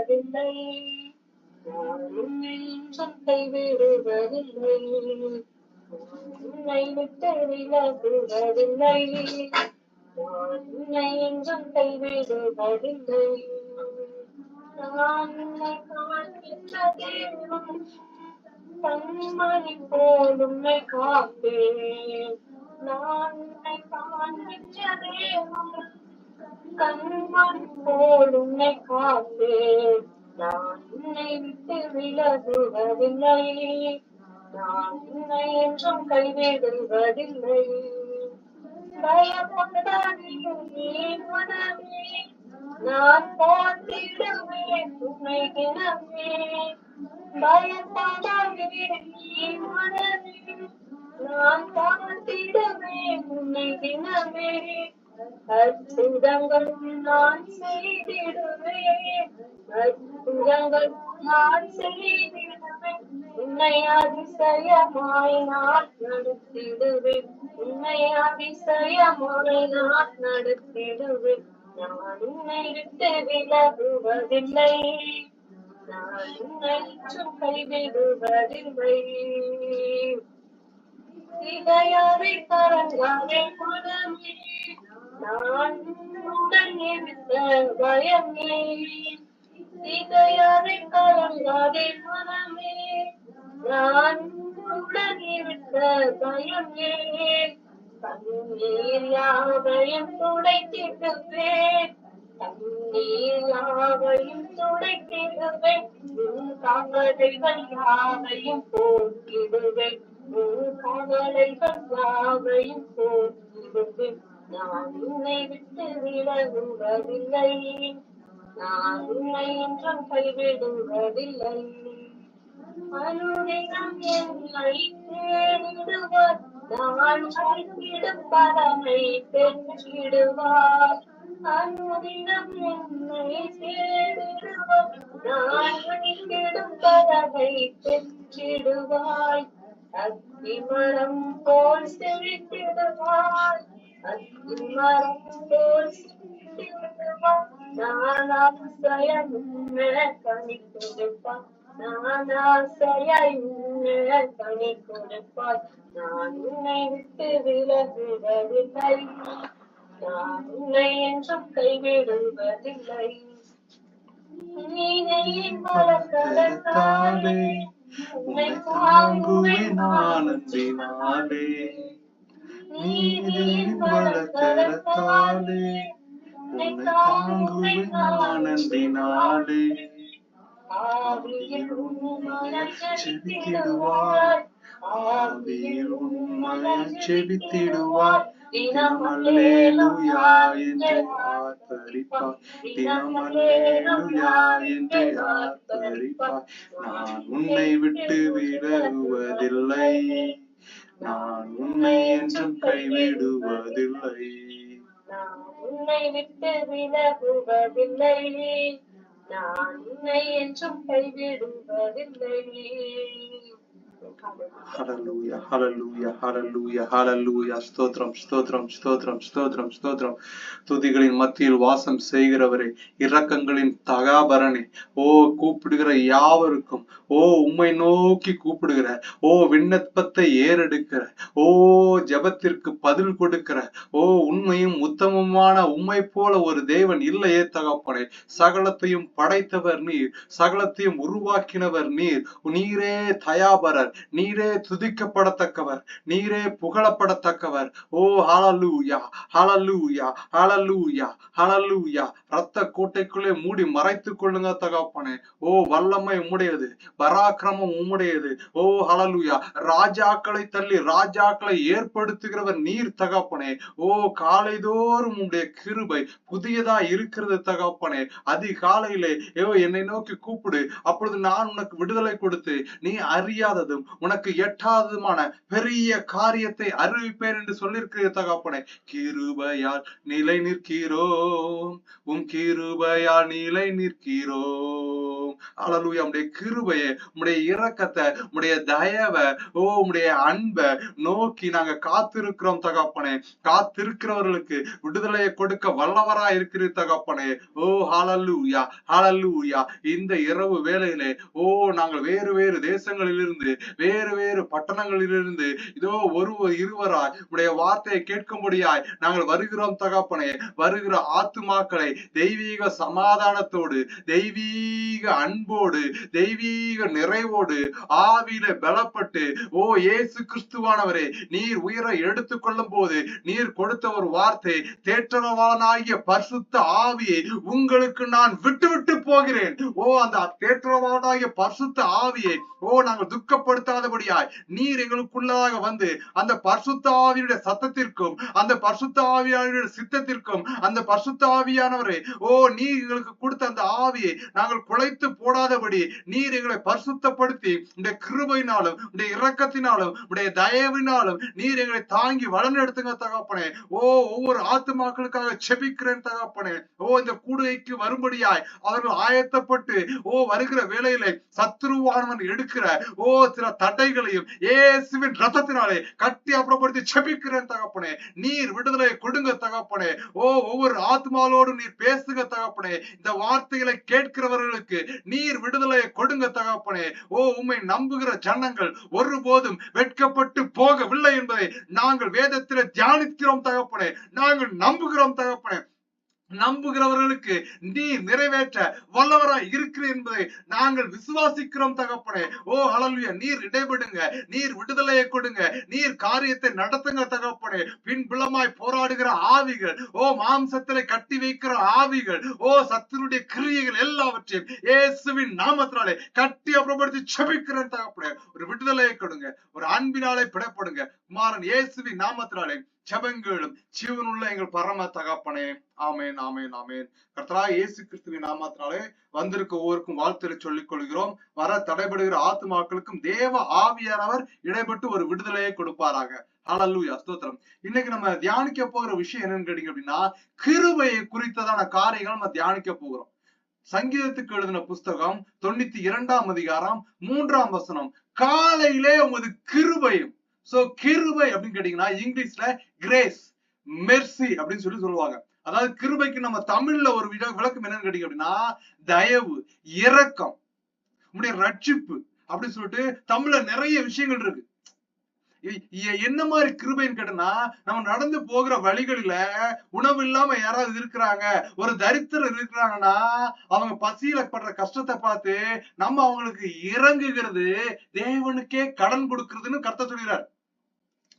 கைவிடுவதில்லை. நான் உன்னை என்றும் கைவிடுவதில்லை. உன்னை விட்டு விலகுவதில்லை. நான் உன்னை என்றும் கைவிடுவதில்லை. நான் உன்னை காண்கின்ற தேவன், கண்மணி போல் உன்னை காப்பேன். நான் உன்னை காண்கின்ற தேவன், கண்மணி போல் உன்னை காப்பேன். நான் உன்னை விட்டு விலகுவதில்லை. நான் உன்னை என்றும் கைவிடுவதில்லை. பயப்படாதே மனமே, நான் போற்றிடுவேன் உன்னை தினமே. பயப்படாதே மனமே, நான் போற்றிடுவேன் உன்னை தினமே. அற்புதங்கள் நான் செய்திடுவேன், அற்புதங்கள் நான் செய்திடுவேன். உன்னை அதிசயமாய் நான் நடத்திடுவேன், உன்னை அதிசயமாய் நான் நடத்திடுவேன். நான் உன்னை விட்டு விலகுவதில்லை. நான் உன்னை என்றும் கைவிடுவதில்லை. இதயத்தை கலங்காதே மனமே, நான் உன்னுடன் இருந்த பயமே. இதயத்தை கலங்காதே மனமே, நான் உன்னுடன் இருந்த பயமே. கண்ணீர் யாவையும் துடைத்திடுவேன், கண்ணீர் யாவையும் துடைத்திடுவேன். உன் கவலைகள் யாவையும் போக்கிடுவேன், உன் கவலைகள் யாவையும் போக்கிடுவேன். நான் உன்னை விட்டு விலகுவதில்லை. நான் உன்னை என்றும் கைவிடுவதில்லை. அனுதினம் என்னை தேடிடுவார், நான் கைவிடும் பலனை பெற்றிடுவார். அனுதினம் என்னை தேடிடுவார், நான் கைவிடும் பலனை பெற்றிடுவாய். அத்திமரம் போல் செழித்திடுவாய், அத்திமரம் போல் செழித்திடுவாய். நான் ஆசையாய் உன்னை கனி கொடுப்பாய், நான் ஆசையாய் உன்னை கனி கொடுப்பாய். நான் உன்னை விட்டு விலகுவதில்லை. நான் உன்னை என்றும் கைவிடுவதில்லை. நீனையின் பலக்கரத்தாலே உன்னை தாங்குவேன் ஆனந்தினாலே. நீனையின் பலக்கரத்தாலே உன்னை தாங்குவேன் ஆனந்தினாலே. ஆவியில் உம்மை ஜெபித்திடுவார், ஆவியில் உம்மை ஜெபித்திடுவார். தினம் அல்லேலூயா என்று ஆர்ப்பரிப்பார், தினம் அல்லேலூயா என்று ஆர்ப்பரிப்பார். நான் உன்னை விட்டு விலகுவதில்லை. நான் உன்னை என்றும் கைவிடுவதில்லை. நான் உன்னை விட்டு விலகுவதில்லை. நான் உன்னை என்றும் கைவிடுவதில்லை. ஹல்லேலூயா, ஹல்லேலூயா, ஹல்லேலூயா, ஹல்லேலூயா. ஸ்தோத்திரம், ஸ்தோத்திரம், ஸ்தோத்திரம், ஸ்தோத்திரம், ஸ்தோத்திரம். துதிகளின் மத்தியில் வாசம் செய்கிறவரே, இரக்கங்களின் தகாபரணே, ஓ கூப்பிடுகிற யாவருக்கும், ஓ உம்மை நோக்கி கூப்பிடுகிற, ஓ விண்ணப்பத்தை ஏறெடுக்கிற, ஓ ஜெபத்திற்கு பதில் கொடுக்கிற, ஓ உண்மையும் உத்தமமான உம்மை போல ஒரு தேவன் இல்லையே தகப்பனே. சகலத்தையும் படைத்தவர் நீர், சகலத்தையும் உருவாக்கினவர் நீர். நீரே தயாபரர், நீரே துதிக்கப்படத்தக்கவர், நீரே புகழப்படத்தக்கவர். ஓ ஹல்லேலூயா, ஹல்லேலூயா, ஹல்லேலூயா, ஹல்லேலூயா. இரத்த கோட்டைக்குள்ளே மூடி மறைத்துக் கொள்ளுங்க தகப்பனே. ஓ வல்லமை உம்முடையது, பராக்கிரமம் உம்முடையது. ஓ ஹல்லேலூயா. ராஜாக்களை தள்ளி ராஜாக்களை ஏற்படுத்துகிறவர் நீர் தகப்பனே. ஓ காலைதோறும் உம்முடைய கிருபை புதியதா இருக்கிறது தகப்பனே. அதிகாலையிலே என்னை நோக்கி கூப்பிடு, அப்பொழுது நான் உனக்கு விடுதலை கொடுத்து நீ அறியாததும் உனக்கு எட்டாததுமான பெரிய காரியத்தை அறிவிப்பேன் என்று சொல்லியிருக்கிற தகப்பனே. கிருபையால் நிலை நிற்கிறோம், உம் கிருபையால் நிலை நிற்கிறோம். அல்லேலூயா. உம்முடைய கிருபையை, உம்முடைய இரக்கத்தை, உம்முடைய தயவை, உம்முடைய அன்பை நோக்கி நாங்க காத்திருக்கிறோம் தகப்பனே. காத்திருக்கிறவர்களுக்கு விடுதலையை கொடுக்க வல்லவரா இருக்கிற தகப்பனே. ஓ ஹல்லேலூயா, ஹல்லேலூயா. இந்த இரவு வேளையிலே நாங்கள் வேறு வேறு தேசங்களிலிருந்து, வேறு வேறு பட்டணங்களிலிருந்து இதோ ஒருவர் இருவராய் உடைய வார்த்தையை கேட்கும்படியாய் நாங்கள் வருகிறோம் தகப்பனே. வருகிற ஆத்துமாக்களை தெய்வீக சமாதானத்தோடு, தெய்வீக அன்போடு, தெய்வீக நிறைவோடு, ஆவியில பலப்பட்டு, இயேசு கிறிஸ்துவானவரே, நீர் உயிரை எடுத்துக் கொள்ளும் போது நீர் கொடுத்த ஒரு வார்த்தை, தேற்றரவாளனாகிய பரிசுத்த ஆவியை உங்களுக்கு நான் விட்டு போகிறேன். அந்த தேற்றரவாளனாகிய பரிசுத்த ஆவியை நாங்கள் துக்கப்படுத்தாதபடியாய் நீர் எங்களுக்குள்ளதாக வந்து அந்த பரிசுத்த ஆவியுடைய சத்தத்திற்கும், அந்த பரிசுத்த ஆவியானுடைய சித்தத்திற்கும், அந்த பரிசுத்த ஆவியானவரை நீர் எங்களுக்கு கொடுத்த அந்த ஆவியை நாங்கள் குலைத்து போடாதபடி நீர் எங்களை பரிசுத்தப்படுத்தி உடைய கிருபையினாலும், உடைய இரக்கத்தினாலும், உடைய தயவினாலும் நீர் எங்களை தாங்கி வளர்ந்தெடுத்துங்க தகப்பனே. ஒவ்வொரு ஆத்துமாக்களுக்காக செபிக்கிறேன் தகப்பனே. இந்த கூடுகைக்கு வரும்படியாய் அவர்கள் ஆயத்தப்பட்டு வருகிற வேளையிலே சத்துருவானவன் எடுக்கிற சில தடைகளையும் இயேசுவின் ரத்தத்தினாலே கட்டி அப்புறப்படுத்தி செபிக்கிறேன் தகப்பனே. நீர் விடுதலை கொடுங்க தகப்பனே. ஒவ்வொரு ஆத்மாவோடு நீர் பேசுங்க தகப்பனே. இந்த வார்த்தைகளை கேட்கிறவர்களுக்கு நீர் விடுதலை கொடுங்க தகப்பனே. உம்மை நம்புகிற ஜனங்கள் ஒருபோதும் வெட்கப்பட்டு போகவில்லை என்பதை நாங்கள் வேதத்தில் தியானிக்கிறோம் தகப்பனே. நாங்கள் நம்புகிறோம் தகப்பனே. நம்புகிறவர்களுக்கு நீர் நிறைவேற்ற வல்லவராய் இருக்கிறேன் என்பதை நாங்கள் விசுவாசிக்கிறோம் தகப்பனே. ஹல்லேலூயா. நீர் இடைபடுங்க, நீர் விடுதலையை கொடுங்க, நீர் காரியத்தை நடத்துங்க தகப்பனே. பின்புலமாய் போராடுகிற ஆவிகள், மாம்சத்திலே கட்டி வைக்கிற ஆவிகள், சத்துருடைய கிரியைகள் எல்லாவற்றையும் இயேசுவின் நாமத்தினாலே கட்டி அப்புறப்படுத்தி செபிக்கிறேன் தகப்பனே. ஒரு விடுதலையை கொடுங்க, ஒரு அன்பினாலே பிடப்படுங்க. குமாரன் இயேசுவின் நாமத்தினாலே ஜெபங்களும் ஜீவனுள்ள எங்கள் பரம தகப்பனே. ஆமேன், ஆமேன், ஆமேன். கர்த்தராகிய இயேசு கிறிஸ்துவின் நாமத்தினாலே வந்திருக்க ஒவ்வொருக்கும் வாழ்த்துரை சொல்லிக் கொள்கிறோம். வர தடைபடுகிற ஆத்துமாக்களுக்கும் தேவ ஆவியானவர் இடைப்பட்டு ஒரு விடுதலையை கொடுப்பாராக. ஹல்லேலூயா, ஸ்தோத்திரம். இன்னைக்கு நம்ம தியானிக்க போகிற விஷயம் என்னன்னு கேட்டீங்க அப்படின்னா, கிருபையை குறித்ததான காரியங்கள் நம்ம தியானிக்க போகிறோம். சங்கீதத்துக்கு எழுதின புஸ்தகம் 92ஆம் அதிகாரம் 3ஆம் வசனம். காலையிலே உமது கிருபையும். கிருபை அப்படின்னு கேட்டீங்கன்னா இங்கிலீஷ்ல கிரேஸ், மெர்சி அப்படின்னு சொல்லுவாங்க. அதாவது கிருபைக்கு நம்ம தமிழ்ல ஒரு விளக்கம் என்னன்னு கேட்டீங்க அப்படின்னா, தயவு, இரக்கம், உங்களுடைய ரட்சிப்பு அப்படின்னு சொல்லிட்டு தமிழ்ல நிறைய விஷயங்கள் இருக்கு. என்ன மாதிரி கிருபைன்னு கேட்டனா, நம்ம நடந்து போகிற வழிகளில உணவு இல்லாம யாராவது இருக்கிறாங்க, ஒரு தரித்திரர் இருக்கிறாங்கன்னா அவங்க பசியில படுற கஷ்டத்தை பார்த்து நம்ம அவங்களுக்கு இறங்குகிறது தேவனுக்கே கடன் கொடுக்கிறதுன்னு கர்த்தர் சொல்கிறார்.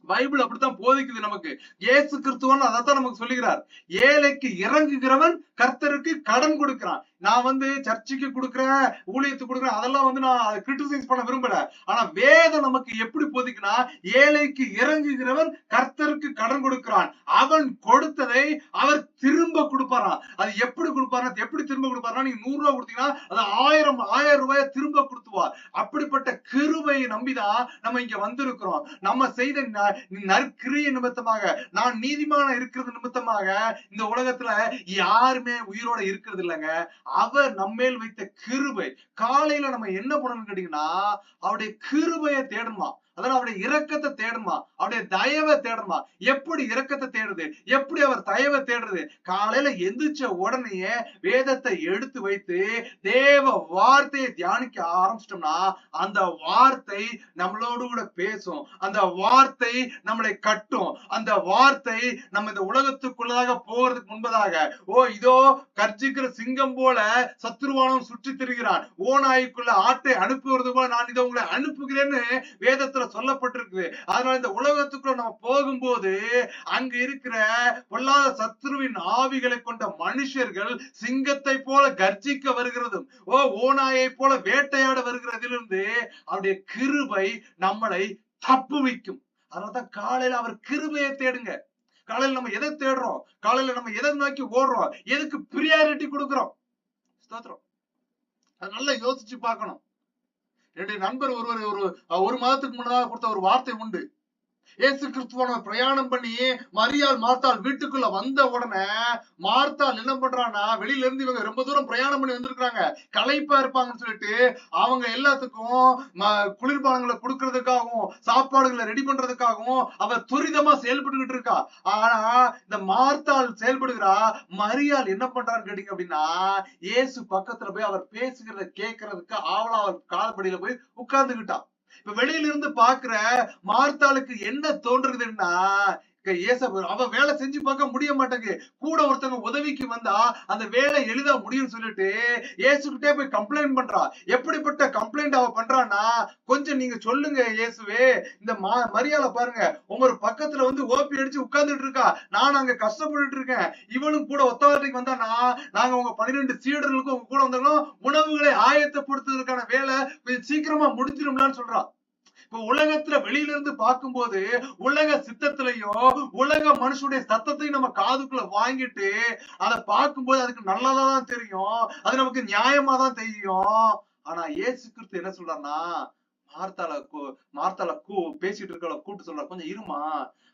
பைபிள் அப்படித்தான் போதிக்குது நமக்கு. இயேசு கிறிஸ்துவன் அதைத்தான் நமக்கு சொல்லுகிறார். ஏழைக்கு இறங்குகிறவன் கர்த்தருக்கு கடன் கொடுக்கிறான். நான் சர்ச்சுக்கு கொடுக்குறேன், ஊழியத்துக்கு கொடுக்குறேன், அதெல்லாம் நான் கிரிட்டிசைஸ் பண்ண விரும்பல. ஆனா வேதம் நமக்கு எப்படி போதிக்குன்னா, ஏழைக்கு இறங்குகிறவன் கர்த்தருக்கு கடன் கொடுக்கிறான். அவன் கொடுத்ததை அவர் திரும்ப கொடுப்பாராம். அது எப்படி கொடுப்பாரா, எப்படி திரும்ப கொடுப்பாரா? நீங்க 100 ரூபாய் கொடுத்தீங்கன்னா அது 1000 ரூபாயை திரும்ப கொடுத்துவார். அப்படிப்பட்ட கிருபையை நம்பிதான் நம்ம இங்க வந்திருக்கிறோம். நம்ம செய்த நற்கிரிய நிமித்தமாக, நான் நீதிமான இருக்கிறது நிமித்தமாக இந்த உலகத்துல யாருமே உயிரோட இருக்கிறது இல்லைங்க. அவர் நம்மேல் வைத்த கிருபை. காலையில நம்ம என்ன பண்ணணும்னு கேட்டீங்கன்னா, அவருடைய கிருபையை தேடணுமா, அதாவது அவருடைய இரக்கத்தை தேடணுமா, அவருடைய தயவை தேடணுமா. எப்படி இரக்கத்தை தேடுது, எப்படி அவர் தயவை தேடுறது? காலையில எந்திரிச்ச உடனே வேதத்தை எடுத்து வைத்து தேவ வார்த்தையை தியானிக்க ஆரம்பிச்சிட்டோம்னா அந்த வார்த்தை நம்மளோடு கூட பேசும், அந்த வார்த்தை நம்மளை கட்டும், அந்த வார்த்தை நம்ம இந்த உலகத்துக்குள்ளதாக போறதுக்கு முன்பதாக இதோ கர்ஜிக்கிற சிங்கம் போல சத்துருவானம் சுற்றி திரிகிறான், ஓநாய்க்குள்ள ஆட்டை அனுப்புவது போல நான் இதை உங்களை அனுப்புகிறேன்னு வேதத்துல சொல்லப்பட்டிருக்கு. அதனால இந்த உலகத்துக்குள்ள நம்ம போகும்போது அங்க இருக்கிற பொல்லாத சத்துருவின் ஆவிகளை கொண்ட மனுஷர்கள் சிங்கத்தை போல கர்ஜிக்க வருகிறதும் ஓநாயை போல வேட்டையாட வருகிறதிலிருந்து அவருடைய கிருபை நம்மளை தப்புவிக்கும். அதனாலதான் காலையில அவர் கிருபையை தேடுங்க. காலையில நம்ம எதை தேடுறோம், காலையில நம்ம எதை நோக்கி ஓடுறோம், எதுக்கு பிரியாரிட்டி கொடுக்கிறோம்? ஸ்தோத்திரம். அது நல்லா யோசிச்சு பார்க்கணும். என்னுடைய நண்பர் ஒருவர் ஒரு மாதத்துக்கு முன்னதாக கொடுத்த ஒரு வார்த்தை உண்டு. இயேசு கிறிஸ்துவ பிரயாணம் பண்ணி மரியாள் மார்த்தாள் வீட்டுக்குள்ள வந்த உடனே மார்த்தாள் என்ன பண்றான்னா, வெளியில இருந்து இவங்க ரொம்ப தூரம் பிரயாணம் பண்ணி வந்திருக்காங்க, களைப்பா இருப்பாங்கன்னு சொல்லிட்டு அவங்க எல்லாத்துக்கும் குளிர்பானங்களை கொடுக்கறதுக்காகவும் சாப்பாடுகளை ரெடி பண்றதுக்காகவும் அவ துரிதமா செயல்பட்டுக்கிட்டு இருக்கா. ஆனா இந்த மார்த்தாள் செயல்படுகிறா, மரியாள் என்ன பண்றான்னு கேட்டீங்க அப்படின்னா, இயேசு பக்கத்துல போய் அவர் பேசுகிறத கேட்கறதுக்கு ஆவலா அவர் காலப்படியில போய் உட்கார்ந்துகிட்டா. இப்ப வெளியில இருந்து பாக்குற மார்த்தாளுக்கு என்ன தோன்றுதுன்னா, அவ வேலை செஞ்சு பார்க்க முடிய மாட்டேங்குது, கூட ஒருத்தவங்க உதவிக்கு வந்தா அந்த வேலை எளிதா முடியும்னு சொல்லிட்டு இயேசுகிட்டே போய் கம்ப்ளைண்ட் பண்றா. எப்படிப்பட்ட கம்ப்ளைண்ட் அவ பண்றான்னா, கொஞ்சம் நீங்க சொல்லுங்க இயேசுவே, இந்த மரியாதை பாருங்க உங்க பக்கத்துல வந்து ஓபி அடிச்சு உட்கார்ந்துட்டு இருக்கா, நான் அங்க கஷ்டப்பட்டுட்டு இருக்கேன், இவளும் கூட ஒத்தவாட்டிக்கு வந்தானா நாங்க உங்க 12 சீடர்களுக்கும் உங்க கூட வந்தாலும் உணவுகளை ஆயத்தப்படுத்துவதற்கான வேலை கொஞ்சம் சீக்கிரமா முடிஞ்சிரும்லான்னு சொல்றா. இப்ப உலகத்துல வெளியில இருந்து பார்க்கும்போது உலக சித்தத்திலையும் உலக மனுஷனுடைய சத்தத்தையும் நம்ம காதுக்குள்ள வாங்கிட்டு அதை பார்க்கும்போது அதுக்கு நல்லதாதான் தெரியும், அது நமக்கு நியாயமா தான் தெரியும். ஆனா இயேசு கிறிஸ்து என்ன சொல்றாருன்னா, மார்த்தால பேசிட்டு இருக்க கூட்டு சொல்ற, கொஞ்சம் இருமா,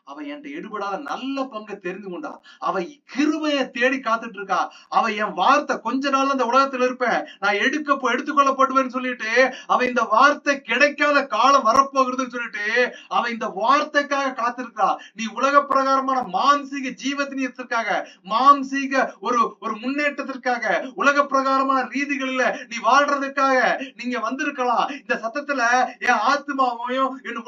அவ என்கிட்ட எடுபடாத நல்ல பங்கை தெரிந்து கொண்டா, அவ கிருபையை தேடி காத்துட்டு இருக்கா, அவ என் வார்த்தை கொஞ்ச நாள் அந்த உலகத்துல இருப்பேன், நான் எடுத்துக்கொள்ளப்படுவேன்னு சொல்லிட்டு அவ இந்த வார்த்தை கிடைக்காத காலம் வரப்போகிறதுன்னு சொல்லிட்டு அவ இந்த வார்த்தைக்காக காத்திருக்கா. நீ உலக பிரகாரமான மாம்சீக ஜீவத்தினியத்திற்காக, மாம்சீக ஒரு முன்னேற்றத்திற்காக, உலக பிரகாரமான ரீதிகளில நீ வாழ்றதுக்காக நீங்க வந்திருக்கலாம். இந்த சத்தத்துல என் ஆத்மாவையும் என்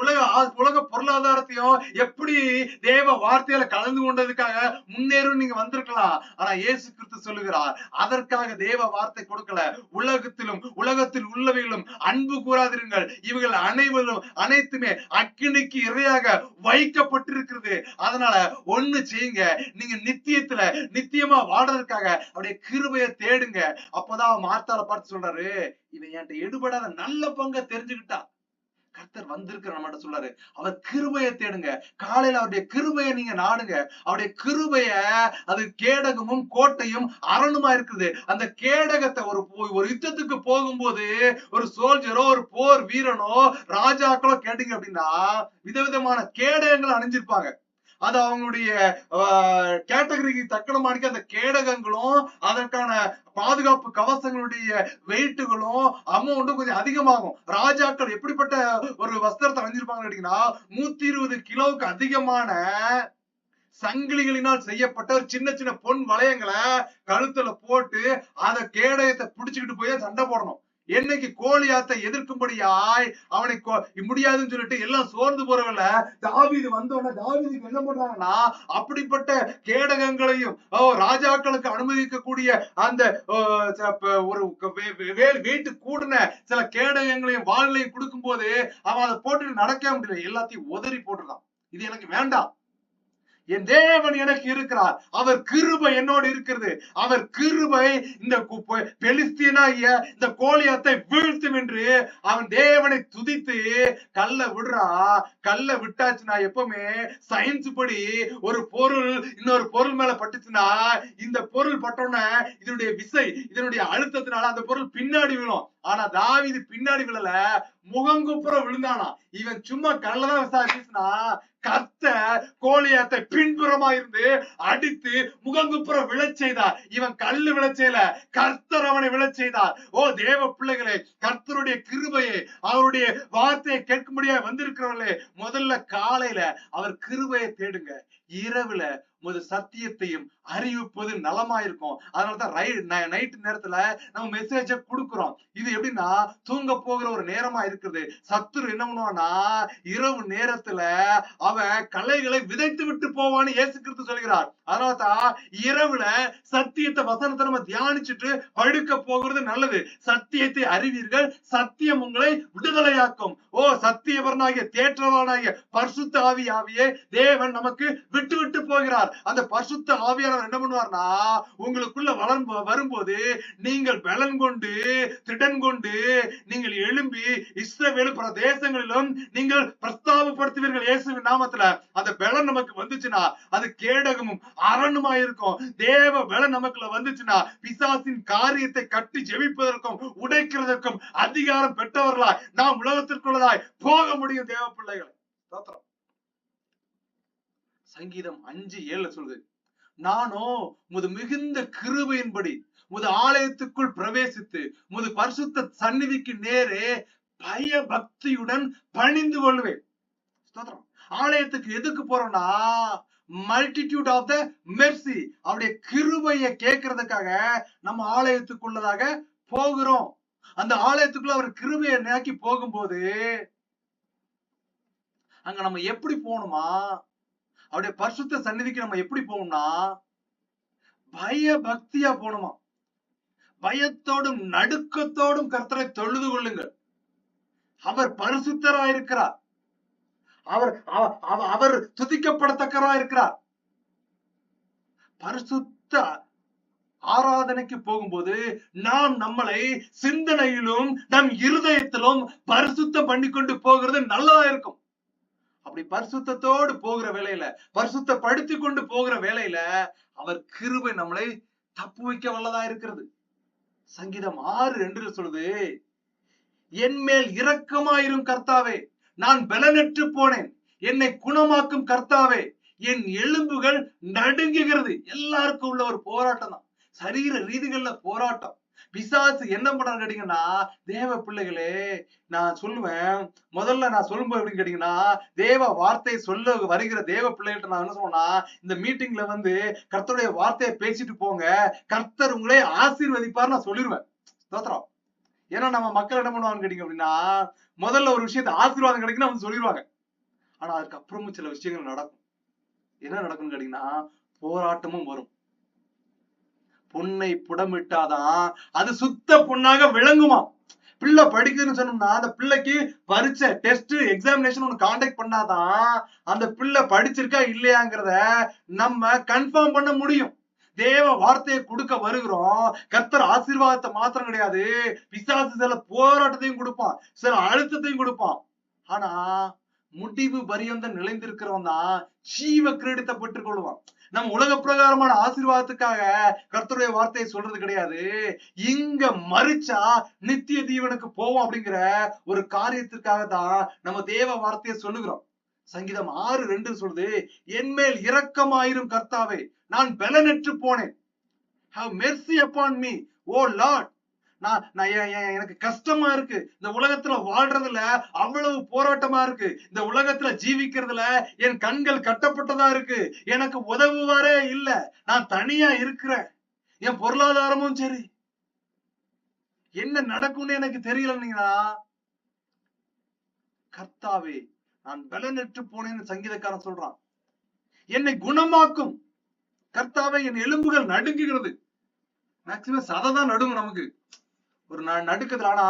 உலக பொருளாதாரத்தையும் எப்படி தேவ வார்த்தையில கலந்து கொண்டதுக்காக முன்னேறும் நீங்க வந்திருக்கலாம். ஆனா இயேசு கிறிஸ்து சொல்லுகிறார், அதற்காக தேவ வார்த்தை கொடுக்கல, உலகத்தில் உள்ளவைகளும் அன்பு கூறாதிருங்கள், இவர்கள் அனைத்துமே அக்கினிக்கு இரையாக வைக்கப்பட்டிருக்கிறது. அதனால ஒண்ணு செய்யுங்க, நீங்க நித்தியமா வாழ்றதுக்காக அவருடைய கிருபையை தேடுங்க. அப்பதான் மார்த்தாளை பார்த்து சொல்றாரு, இவன் என்கிட்ட எடுபடாத நல்ல பங்கை தெரிஞ்சுக்கிட்டா. கர்த்தர் வந்திருக்கிற நம்ம சொல்றாரு, அவர் கிருபையை தேடுங்க, காலையில அவருடைய கிருபையை நீங்க நாடுங்க. அவருடைய கிருபைய அது கேடகமும் கோட்டையும் அரணுமா இருக்குது. அந்த கேடகத்தை ஒரு யுத்தத்துக்கு போகும்போது ஒரு சோல்ஜரோ ஒரு போர் வீரனோ ராஜாக்களோ கேட்டீங்க அப்படின்னா விதவிதமான கேடகங்களை அணிஞ்சிருப்பாங்க. அது அவங்களுடைய கேட்டகரிக்கு தக்கனமானிக்க அந்த கேடகங்களும் அதற்கான பாதுகாப்பு கவசங்களுடைய வெயிட்டுகளும் அமௌண்ட்டும் கொஞ்சம் அதிகமாகும். ராஜாக்கள் எப்படிப்பட்ட ஒரு வஸ்திரத்தை அணிஞ்சிருப்பாங்க கேட்டீங்கன்னா 120 கிலோவுக்கு அதிகமான சங்கிலிகளினால் செய்யப்பட்ட ஒரு சின்ன சின்ன பொன் வளையங்களை கழுத்துல போட்டு அந்த கேடயத்தை புடிச்சுக்கிட்டு போய் சண்டை போடணும். என்னைக்கு கோலியாத்தை எதிர்க்கும்படியாய் அவனை முடியாதுன்னு சொல்லிட்டு எல்லாம் சோர்ந்து போறவங்கள தாவீது வந்தோடனே தாவீதுக்கு என்ன பண்றாங்கன்னா, அப்படிப்பட்ட கேடகங்களையும் ராஜாக்களுக்கு அனுமதிக்கக்கூடிய அந்த ஒரு வெயிட்டு கூடின சில கேடகங்களையும் வாள்களையும் கொடுக்கும் போது அவன் அதை போட்டுட்டு நடக்க முடியல, எல்லாத்தையும் உதறி போட்டுறான். இது எனக்கு வேண்டாம், என் தேவன் எனக்கு இருக்கிறார், அவர் கிருபை என்னோடு இருக்கிறது, அவர் கிருபை இந்த பெலிஸ்தீனாகிய இந்த கோலியாத்தை வீழ்த்தும் என்று அவன் தேவனை துதித்து கல்ல விடுறா. கல்ல விட்டாச்சுன்னா எப்பவுமே சயின்ஸ் படி ஒரு பொருள் இன்னொரு பொருள் மேல பட்டுச்சுன்னா இந்த பொருள் பட்டோன்னே இதனுடைய விசை இதனுடைய அழுத்தத்தினால அந்த பொருள் பின்னாடி விழும். ஆனா தாவீது பின்னாடி விழல, முகங்குப்புற விழுந்தானா. இவன் சும்மா கல்லதான் விசாரிச்சுனா கர்த்தர் கோலியாத்தை பின்புறமா இருந்து அடித்து முகங்குப்புற விழச் செய்தார். இவன் கல்லு விழச் செய்யல, கர்த்தர் அவனை விழச் செய்தார். ஓ தேவ பிள்ளைகளே, கர்த்தருடைய கிருபையை அவருடைய வார்த்தையை கேட்கும்படியா வந்திருக்கிறவர்களே, முதல்ல காலையில அவர் கிருபையை தேடுங்க, இரவுல முதல் சத்தியத்தையும் அறிவிப்பது நலமா இருக்கும். அதனாலதான் நைட் நேரத்துல நம்ம மெசேஜ கொடுக்கிறோம். இது எப்படின்னா தூங்க போகிற ஒரு நேரமா இருக்குது. சத்துரு என்ன பண்ணுவான்னா இரவு நேரத்துல அவன் கலைகளை விதைத்து விட்டு போவான்னு இயேசு கிறிஸ்து சொல்கிறார். அதனாலதான் இரவுல சத்தியத்தை வசனத்தை நம்ம தியானிச்சுட்டு படுக்க போகிறது நல்லது. சத்தியத்தை அறிவீர்கள், சத்தியம் உங்களை விடுதலையாக்கும். ஓ சத்தியவரனாகிய தேற்றவனாகிய பரிசுத்த ஆவியே தேவன் நமக்கு விட்டு விட்டு போகிறார். அந்த பரிசுத்த ஆவியானவர் என்ன பண்ணுவார்னா உங்களுக்குள்ள வரும்போது நீங்கள் பலன் கொண்டு திடன் கொண்டு நீங்கள் எழும்பி இஸ்ரவேல் பிரதேசங்களிலும் நீங்கள் பிரஸ்தாபப்படுத்துவீர்கள் இயேசுவின் நாமத்துல. அந்த பலன் நமக்கு வந்துச்சுன்னா அது கேடகமும் அரணுமா இருக்கும். தேவ பலன் நமக்குள்ள வந்துச்சுன்னா பிசாசின் காரியத்தை கட்டி ஜெபிப்பதற்கும் உடைக்கிறதற்கும் அதிகாரம் பெற்றவர்களாய் நாம் உலகத்திற்குள்ளதாய் போக முடியும். தேவ பிள்ளைகளை சங்கீதம் 5:7 சொல்லுது, நானோ உமது மிகுந்த கிருபையின்படி உமது ஆலயத்துக்குள் பிரவேசித்து உமது பரிசுத்த சந்நிதிக்கு நேரே பய பக்தியுடன் பணிந்து கொள்வேன். ஆலயத்துக்கு எதுக்கு போறோம்னா மல்டிடியூட் ஆஃப் த மெர்சி, அவருடைய கிருபையை கேட்கறதுக்காக நம்ம ஆலயத்துக்குள்ளதாக போகிறோம். அந்த ஆலயத்துக்குள்ள அவர் கிருபையை நோக்கி போகும்போது அங்க நம்ம எப்படி போகணுமா, அவருடைய பரிசுத்த சந்நிதிக்கு நம்ம எப்படி போகணும்னா பய பக்தியா போகணுமா. பயத்தோடும் நடுக்கத்தோடும் கர்த்தரை தொழுது கொள்ளுங்கள். அவர் பரிசுத்தராயிருக்கிறார். அவர் துதிக்கப்படத்தக்கவராயிருக்கிறார். பரிசுத்த ஆராதனைக்கு போகும்போது நாம் நம்மளை சிந்தனையிலும் நம் இருதயத்திலும் பரிசுத்தம் பண்ணி கொண்டு போகிறது நல்லதா இருக்கும். அப்படி பரிசுத்தத்தோடு போகிற வேலையில, பரிசுத்தப்படுத்தி கொண்டு போகிற வேலையில அவர் கிருபை நம்மளை தப்பு வைக்க வல்லதா இருக்கிறது. சங்கீதம் 6:2 சொல்லுது, என் மேல் இரக்கமாயிரும் கர்த்தாவே, நான் பலனற்று போனேன், என்னை குணமாக்கும் கர்த்தாவே, என் எலும்புகள் நடுங்குகிறது. எல்லாருக்கும் உள்ள ஒரு போராட்டம் தான், சரீர ரீதிகள்ல போராட்டம். பிசாசு என்ன பண்றான்னு கேட்டீங்கன்னா, தேவ பிள்ளைகளே நான் சொல்லுவேன், முதல்ல நான் சொல்லும்போது எப்படின்னு கேட்டீங்கன்னா, தேவ வார்த்தையை சொல்ல வருகிற தேவ பிள்ளைகிட்ட நான் என்ன சொன்னா, இந்த மீட்டிங்ல கர்த்தருடைய வார்த்தையை பேசிட்டு போங்க, கர்த்தர் உங்களே ஆசீர்வதிப்பார் நான் சொல்லிடுவேன். தோத்திரம். ஏன்னா நம்ம மக்கள் என்ன பண்ணுவாங்கன்னு கேட்டீங்க அப்படின்னா, முதல்ல ஒரு விஷயத்த ஆசீர்வாதம் கிடைக்குன்னு அவங்க சொல்லிடுவாங்க. ஆனா அதுக்கப்புறமும் சில விஷயங்கள் நடக்கும். என்ன நடக்கும்னு கேட்டீங்கன்னா, போராட்டமும் வரும். பொன்னை புடமிட்டாதான் அது சுத்த பொண்ணாக விளங்குமா. பிள்ளை படிக்குதுன்னு சொன்னோம்னா அந்த பிள்ளைக்கு பரீட்சை டெஸ்ட் எக்ஸாமினேஷன் ஒன்று கான்டாக்ட் பண்ணாதான் அந்த பிள்ளை படிச்சிருக்கா இல்லையாங்கிறத நம்ம கன்ஃபார்ம் பண்ண முடியும். தேவ வார்த்தையை கொடுக்க வருகிறோம். கர்த்தர் ஆசீர்வாதத்தை மாத்திரம் கிடையாது, பிசாசு சில போராட்டத்தையும் கொடுப்பான், சில அழுத்தத்தையும் கொடுப்பான். ஆனா முடிவு பரியந்தம் நிலைந்திருக்கிறவன் தான் ஜீவ கிரீடத்தை பெற்றுக் கொள்வான். நம்ம உலக பிரகாரமான ஆசீர்வாதத்துக்காக கர்த்தருடைய வார்த்தையை சொல்றது கிடையாது. இங்க மறிச்சா நித்திய ஜீவனுக்கு போவோம் அப்படிங்கிற ஒரு காரியத்திற்காக தான் நம்ம தேவ வார்த்தையை சொல்லுகிறோம். சங்கீதம் 6:2 சொல்லுது, என் மேல் இரக்கமாயிரும் கர்த்தாவே, நான் பலனற்று போனேன். Have mercy upon me, O Lord. எனக்கு கஷ்டமா இருக்கு, இந்த உலகத்துல வாழ்றதுல அவ்வளவு போராட்டமா இருக்கு, இந்த உலகத்துல ஜீவிக்கிறதுல என் கண்கள் கட்டப்பட்டதா இருக்கு, எனக்கு உதவுவாரே இல்ல, நான் தனியா இருக்கிறேன், என் பொருளாதாரமும் சரி, என்ன நடக்கும்னு எனக்கு தெரியலன்னா, கர்த்தாவே நான் பலனற்று போனேன்னு சங்கீதக்காரன் சொல்றான். என்னை குணமாக்கும் கர்த்தாவே, என் எலும்புகள் நடுங்குகிறது. மேக்சிமம் சதைதான் நடுங்கும் நமக்கு ஒரு நடுக்குதுல, ஆனா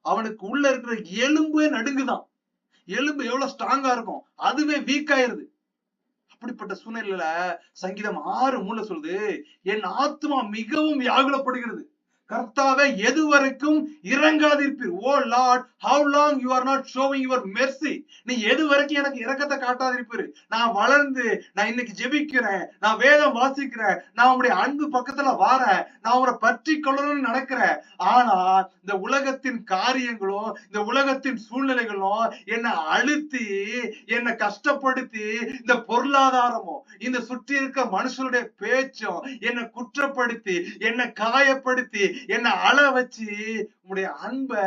அவனுக்கு உள்ள இருக்கிற எலும்பே நடுங்குதான். எலும்பு எவ்வளவு ஸ்ட்ராங்கா இருக்கும், அதுவே வீக் ஆயிருது. அப்படிப்பட்ட சூழ்நிலையில சங்கீதம் 6:3 சொல்லுது, என் ஆத்மா மிகவும் வியாகுலப்படுகிறது, கர்த்தாவே எது வரைக்கும் இறங்காதிருப்பீர். ஓ Lord, how long you are not showing your mercy. நீ எது வரைக்கும் எனக்கு இரக்கத்தை காட்டாதிருப்பீர். நான் வளர்ந்து நான் இன்னைக்கு ஜெபிக்கிறேன், நான் வேதம் வாசிக்கிறேன், நான் உங்களுடைய அன்பு பக்கத்துல வாரேன், நான் உங்களை பற்றி கொள்ளணும்னு நடக்கிறேன். ஆனா இந்த உலகத்தின் காரியங்களும் இந்த உலகத்தின் சூழ்நிலைகளும் என்னை அழுத்தி என்னை கஷ்டப்படுத்தி, இந்த பொருளாதாரமும் இந்த சுற்றி இருக்க மனுஷனுடைய பேச்சும் என்னை குற்றப்படுத்தி என்னை காயப்படுத்தி என்ன அழ வச்சு உங்களுடைய அன்பை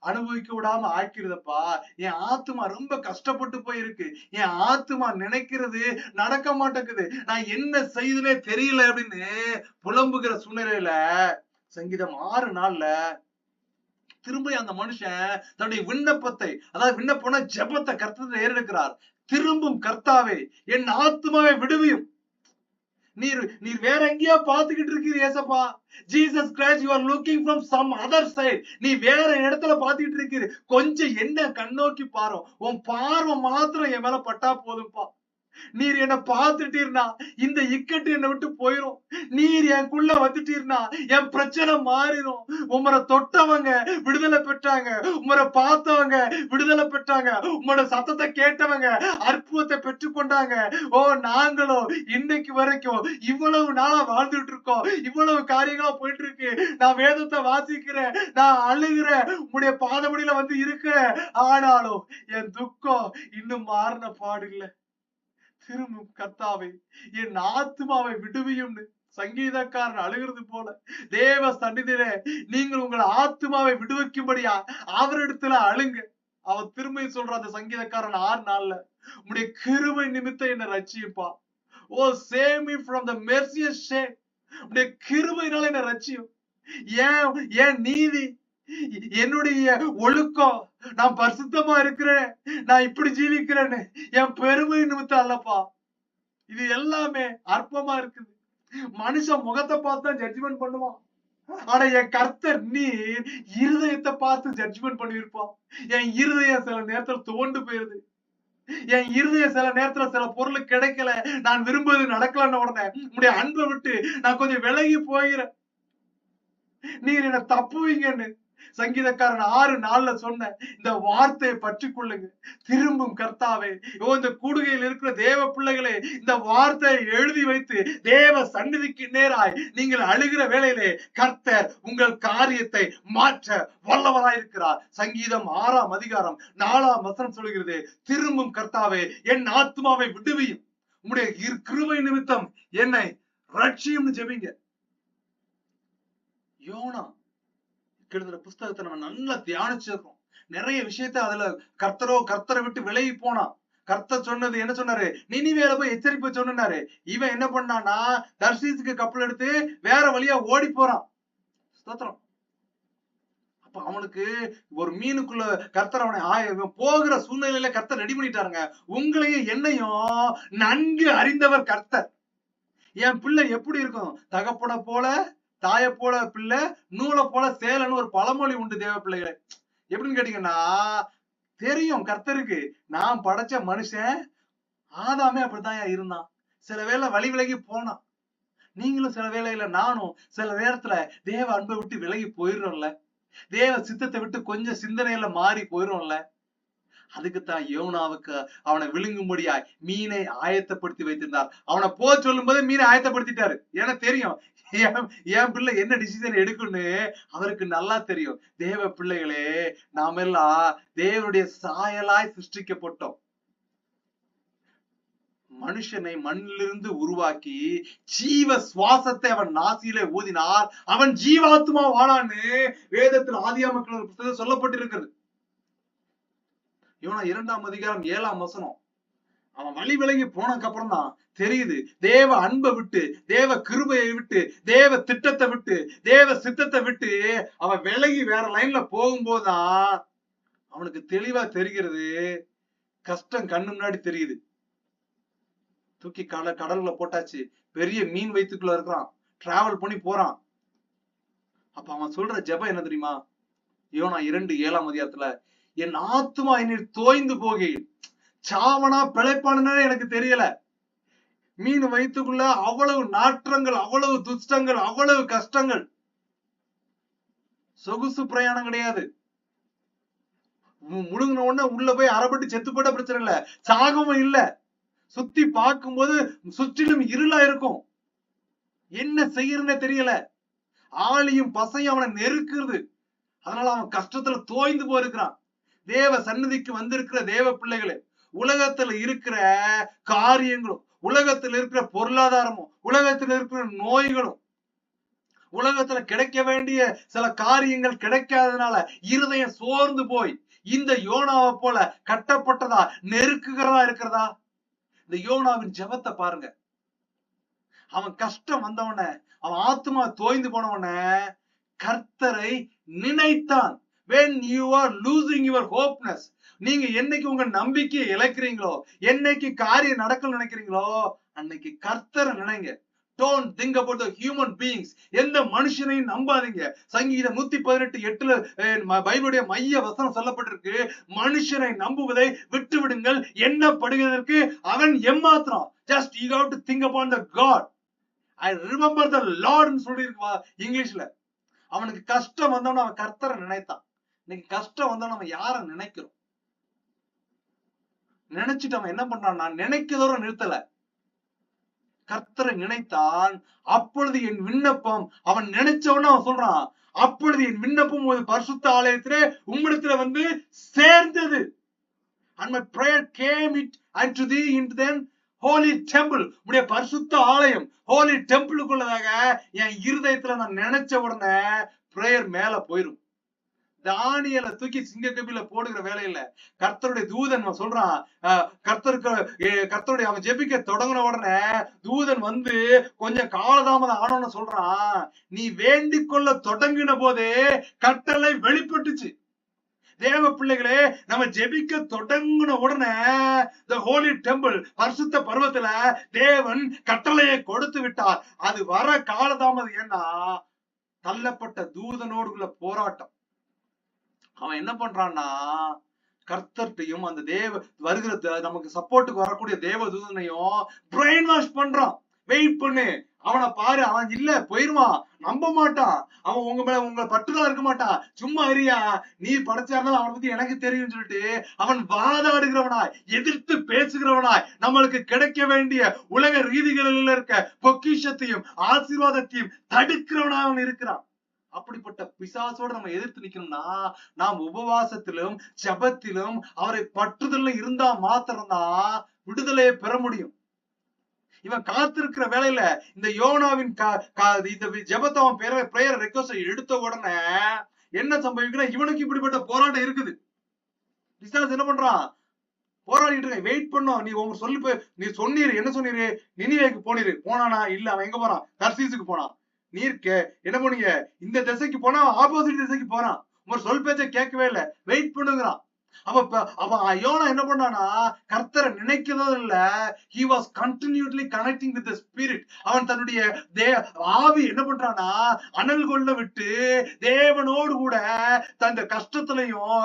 அனுபவிக்க விடாம ஆக்கிடுதப்பா. என் ஆத்துமா ரொம்ப கஷ்டப்பட்டு போயிருக்கு, என் ஆத்துமா நினைக்கிறது நடக்க மாட்டேங்குது, நான் என்ன செய்யுதுன்னே தெரியல அப்படின்னு புலம்புகிற சூழ்நிலையில சங்கீதம் 6:4 திரும்ப அந்த மனுஷன் தன்னுடைய விண்ணப்பத்தை, அதாவது விண்ணப்பம்னா ஜெபத்தை கர்த்தர் ஏறெடுக்கிறார். திரும்பும் கர்த்தாவே என் ஆத்துமாவை விடுவியும். நீர் வேற எங்கேயா பாத்துக்கிட்டு இருக்கீங்க ஏசப்பா. Jesus Christ, you are looking from some other side. நீ வேற இடத்துல பாத்துக்கிட்டு இருக்கீங்க, கொஞ்சம் என்ன கண்ணோக்கி பாரு, உன் பார்வை மாத்திரம் என் மேல பட்டா போதும்பா. நீர் என்ன பார்த்துட்டீர்னா இந்த இக்கட்டு என்னை விட்டு போயிரும். நீர் எனக்குள்ள வந்துட்டீர்னா என் பிரச்சனை மாறிடும். உமரை தொட்டவங்க விடுதலை பெற்றாங்க, உமரை பார்த்தவங்க விடுதலை பெற்றாங்க, உங்களோட சத்தத்தை கேட்டவங்க அற்புதத்தை பெற்றுக்கொண்டாங்க. ஓ, நாங்களோ இன்னைக்கு வரைக்கும் இவ்வளவு நாளா வாழ்ந்துட்டு இருக்கோம், இவ்வளவு காரியங்களா போயிட்டு இருக்கு. நான் வேதத்தை வாசிக்கிறேன், நான் அழுகிறேன், உங்களுடைய பாதபடியில வந்து இருக்கிறேன். ஆனாலும் என் துக்கம் இன்னும் மாறின பாடு இல்லை. திரும்பும் கர்த்தாவே என் ஆத்துமாவை விடுவியும்னு சங்கீதக்காரன் அழுகிறது போல தேவ சந்நிதியிலே நீங்கள் உங்கள் ஆத்துமாவை விடுவிக்கும்படியா அவரிடத்துல அழுங்க. அவன் திரும்ப சொல்ற அந்த சங்கீதக்காரன் 6 நாள்ல, உம்முடைய கிருபை நிமித்தம் என்ன ரட்சியும்பா. Oh, save me from the merciless shame. உம்முடைய கிருபையினால என்ன ரட்சியும். ஏன் நீதி, என்னுடைய ஒழுக்கம், நான் பரிசுத்தமா இருக்கிறேன், நான் இப்படி ஜீவிக்கிறேன்னு என் பெருமை நிமித்தம் அல்லப்பா. இது எல்லாமே அற்பமா இருக்குது. மனுஷன் முகத்தை பார்த்து தான் ஜட்ஜ்மெண்ட் பண்ணுவான். ஆனா என் கர்த்தர் நீர் இருதயத்தை பார்த்து ஜட்ஜ்மெண்ட் பண்ணிருப்பான். என் இருதயம் சில நேரத்துல தோண்டு போயிருது. என் இருதயம் சில நேரத்துல சில பொருள் கிடைக்கல, நான் விரும்புவது நடக்கலன்னு உடனே உங்களுடைய அன்பை விட்டு நான் கொஞ்சம் விலகி போகிறேன். நீர் என்ன தப்புவீங்கன்னு சங்கீதக்காரன் 6 நாள்ல சொன்ன இந்த வார்த்தையை பற்றி கொள்ளுங்க. திரும்பும் கர்த்தாவே, இந்த கூடுகையில் இருக்கிற தேவ பிள்ளைகளே, இந்த வார்த்தையை எழுதி வைத்து தேவ சந்நிதிக்கு நேராய் நீங்கள் அழுகிற வேளையிலே கர்த்தர் உங்கள் காரியத்தை மாற்ற வல்லவராயிருக்கிறார். சங்கீதம் 6ஆம் அதிகாரம் 4ஆம் வசனம் சொல்கிறது, திரும்பும் கர்த்தாவே என் ஆத்துமாவை விடுவியும், உம்முடைய கிருபை நிமித்தம் என்னை ரட்சியும்னு ஜெபிங்க. யோனா எழுதுற புஸ்தகத்தை நம்ம நல்லா தியானிச்சிருக்கோம். நிறைய விஷயத்த அதுல கர்த்தரை விட்டு விலகி போனா. கர்த்தர் சொன்னது என்ன சொன்னாரு, நினிவேல போய் எச்சரிப்பு சொன்னாரு. இவன் என்ன பண்ணானா தர்சீசுக்கு கப்பல் எடுத்து வேற வழியா ஓடி போறான். ஸ்தோத்திரம். அப்ப அவனுக்கு ஒரு மீனுக்குள்ள கர்த்தர் அவனை போகிற சூழ்நிலையில கர்த்தர் ரெடி பண்ணிட்டாருங்க. உங்களையும் என்னையும் நன்கு அறிந்தவர் கர்த்தர். என் பிள்ளை எப்படி இருக்கும், தகப்பனை போல தாய போல பிள்ளை, நூலை போல சேலன்னு ஒரு பழமொழி உண்டு தேவ பிள்ளைகளை. எப்படின்னு கேட்டீங்கன்னா, தெரியும் கர்த்தருக்கு நான் படைச்ச மனுஷன் ஆதாமே அப்படித்தான் இருந்தான். சில வேளை வழி விலகி போனான். நீங்களும் சில வேளையில, நானும் சில நேரத்துல தேவ அன்பை விட்டு விலகி போயிடுறோம்ல, தேவ சித்தத்தை விட்டு கொஞ்சம் சிந்தனையில மாறி போயிடும்ல. அதுக்குத்தான் யோனாவுக்கு அவனை விழுங்கும்படியாய் மீனை ஆயத்தப்படுத்தி வைத்திருந்தார். அவனை போ சொல்லும் போது மீனை ஆயத்தப்படுத்திட்டாரு. ஏன்னா தெரியும் என் பிள்ளை என்ன டிசிஷன் எடுக்குன்னு அவருக்கு நல்லா தெரியும். தேவ பிள்ளைகளே, நாம எல்லாம் தேவனுடைய சாயலாய் சிருஷ்டிக்கப்பட்டோம். மனுஷனை மண்ணிலிருந்து உருவாக்கி ஜீவ சுவாசத்தை அவன் நாசியிலே ஊதினார், அவன் ஜீவாத்மா வாழான்னு வேதத்தில் ஆதியாகமத்தில் புத்தகத்தில் சொல்லப்பட்டிருக்கிறது. யோனா 2ஆம் அதிகாரம் 7ஆம் வசனம். அவன் வழி விலகி போனதுக்கு அப்புறம் தான் தெரியுது, தேவ அன்பை விட்டு, தேவ கிருபையை விட்டு, தேவ திட்டத்தை விட்டு, தேவ சித்தத்தை விட்டு அவன் விலகி வேற லைன்ல போகும்போதுதான் அவனுக்கு தெளிவா தெரிகிறது. கஷ்டம் கண்ணு முன்னாடி தெரியுது. தூக்கி கடல்ல போட்டாச்சு, பெரிய மீன் வயிற்றுக்குள்ள இருக்கிறான், டிராவல் பண்ணி போறான். அப்ப அவன் சொல்ற ஜெபம் என்ன தெரியுமா? யோனா 2:7ஆம் அதிகாரத்துல, என் ஆத்துமா என்னில் தோய்ந்து போகையில் சாவனா பிழைப்பானே எனக்கு தெரியல. மீன் வயிற்றுக்குள்ள அவ்வளவு நாற்றங்கள், அவ்வளவு துஷ்டங்கள், அவ்வளவு கஷ்டங்கள். சொகுசு பிரயாணம் கிடையாது. முழுங்கின உடனே உள்ள போய் அறப்பட்டு செத்து போட்ட பிரச்சனை இல்ல, சாகவும் இல்ல. சுத்தி பார்க்கும்போது சுற்றிலும் இருளா இருக்கும். என்ன செய்யறதுன்னு தெரியல. ஆளியும் பசையும் அவனை நெருக்குறது. அதனால அவன் கஷ்டத்துல தோய்ந்து போயிருக்கிறான். தேவ சந்நிதிக்கு வந்திருக்கிற தேவ பிள்ளைகளே, உலகத்துல இருக்கிற காரியங்களும், உலகத்துல இருக்கிற பொருளாதாரமும், உலகத்துல இருக்கிற நோய்களும், உலகத்துல கிடைக்க வேண்டிய சில காரியங்கள் கிடைக்காததுனால இருதயம் சோர்ந்து போய் இந்த யோனாவை போல கட்டப்பட்டதா நெருக்குகிறதா இருக்கிறதா? இந்த யோனாவின் ஜெபத்தை பாருங்க. அவன் கஷ்டம் வந்தவன, அவன் ஆத்மா தோய்ந்து போனவன கர்த்தரை நினைத்தான். When you are losing your hopeness, நீங்க என்னைக்கு உங்க நம்பிக்கையை இழக்கிறீங்களோ, என்னைக்கு காரியம் நடக்கல நினைக்கிறீங்களோ, அன்னைக்கு கர்த்தரை நினைங்க. Don't think about the human beings. எந்த மனுஷனையும் நம்பாதீங்க. சங்கீதம் 118:8 பைபிளுடைய மைய வசனம் சொல்லப்பட்டிருக்கு, மனுஷனை நம்புவதை விட்டு விடுங்கள், எண்ணப்படுகிறதற்கு அவன் எம்மாத்திரம். Just you have to think upon the God. I remember the Lord ன்னு சொல்லிருக்கு இங்கிலீஷ்ல. அவனுக்கு கஷ்டம் வந்தவன அவன் கர்த்தரை நினைத்தான். இன்னைக்கு கஷ்டம் வந்தவன நம்ம யார நினைக்கிறோம்? நினைச்சிட்டு அவன் என்ன பண்றான்? நான் நினைக்கிறதோட நிறுத்தல, கர்த்தரை நினைத்தான். அப்பொழுது என் விண்ணப்பம், அவன் நினைச்சவன அவன் சொல்றான், அப்பொழுது என் விண்ணப்பம் ஒரு பரிசுத்த ஆலயத்திலே உம்மிடத்துல வந்து சேர்ந்தது. And my prayer came it unto thee into the holy temple. உடைய பரிசுத்த ஆலயம் holy templeக்குள்ளதாக என் இருதயத்துல நான் நினைச்ச உடனே பிரேயர் மேல போயிரும். தானியேலை தூக்கி சிங்கக்கபில போடுகிற வேலையில கர்த்தருடைய தூதன் சொல்றான், கர்த்தருடைய அவன் ஜெபிக்க தொடங்கின உடனே தூதன் வந்து கொஞ்சம் காலதாமதம் ஆனோன்னு சொல்றான், நீ வேண்டிக் கொள்ள தொடங்கின போதே கட்டளை வெளிப்பட்டுச்சு. தேவ பிள்ளைகளே, நம்ம ஜெபிக்க தொடங்கின உடனே the holy temple பரிசுத்த பர்வத்துல தேவன் கட்டளையை கொடுத்து விட்டார். அது வர காலதாமதம். ஏன்னா தள்ளப்பட்ட தூதனோடு போராட்டம். அவன் என்ன பண்றான்னா, கர்த்தர்ட்டையும் அந்த வருகிற நமக்கு சப்போர்ட்டுக்கு வரக்கூடிய தேவ தூதனையும் பிரெயின் வாஷ் பண்றான். வெயிட் பண்ணு, அவனை பாரு, அவன் இல்ல போயிருவான், நம்ப மாட்டான், அவன் உங்க மேல உங்களை பட்டுதான் இருக்க மாட்டான், சும்மா அறியா, நீ படைச்சாருன்னா அவனை பத்தி எனக்கு தெரியும் சொல்லிட்டு அவன் வாதாடுகிறவனாய், எதிர்த்து பேசுகிறவனாய், நம்மளுக்கு கிடைக்க வேண்டிய உலக ரீதிகளில் இருக்க பொக்கிஷத்தையும் ஆசீர்வாதத்தையும் தடுக்கிறவனாய் அவன் இருக்கிறான். அப்படிப்பட்ட பிசாசோட நம்ம எதிர்த்து நிக்கணும்னா நாம் உபவாசத்திலும் ஜபத்திலும் அவரை பற்றுதல்ல இருந்தா மாத்திரம்தான் விடுதலையை பெற முடியும். இவன் காத்திருக்கிற வேலையில இந்த யோனாவின் இந்த ஜபத்தை அவன் பிரேயர் ரெக்வெஸ்ட் எடுத்த உடனே என்ன சம்பவிக்கிற, இவனுக்கு இப்படிப்பட்ட போராட்டம் இருக்குது. பிசாசு என்ன பண்றான், போராடிட்டு இருக்க. வெயிட் பண்ணோம், நீ உங்க சொல்லி நீ சொன்னீரு, என்ன சொன்னீரு, நினிவேக்கு போனீரு, போனானா? இல்ல, அவன் எங்க போறான்? தர்சீசுக்கு போனான். நீர்க்க என்ன பண்ணீங்க, இந்த திசைக்கு போனா ஆப்போசிட் திசைக்கு போறான், உங்க சொல் பேச்ச கேட்கவே இல்லை, வெயிட் பண்ணுங்கிறான். அவன் யோனா என்ன பண்ணானா, கர்த்தரை நினைக்கிறதும் இல்ல, he was continually connecting with the spirit. அவன் தன்னுடைய ஆவி என்ன பண்றானா, அனல் கொள்ள விட்டு தேவனோடு கூட தந்த கஷ்டத்திலையும்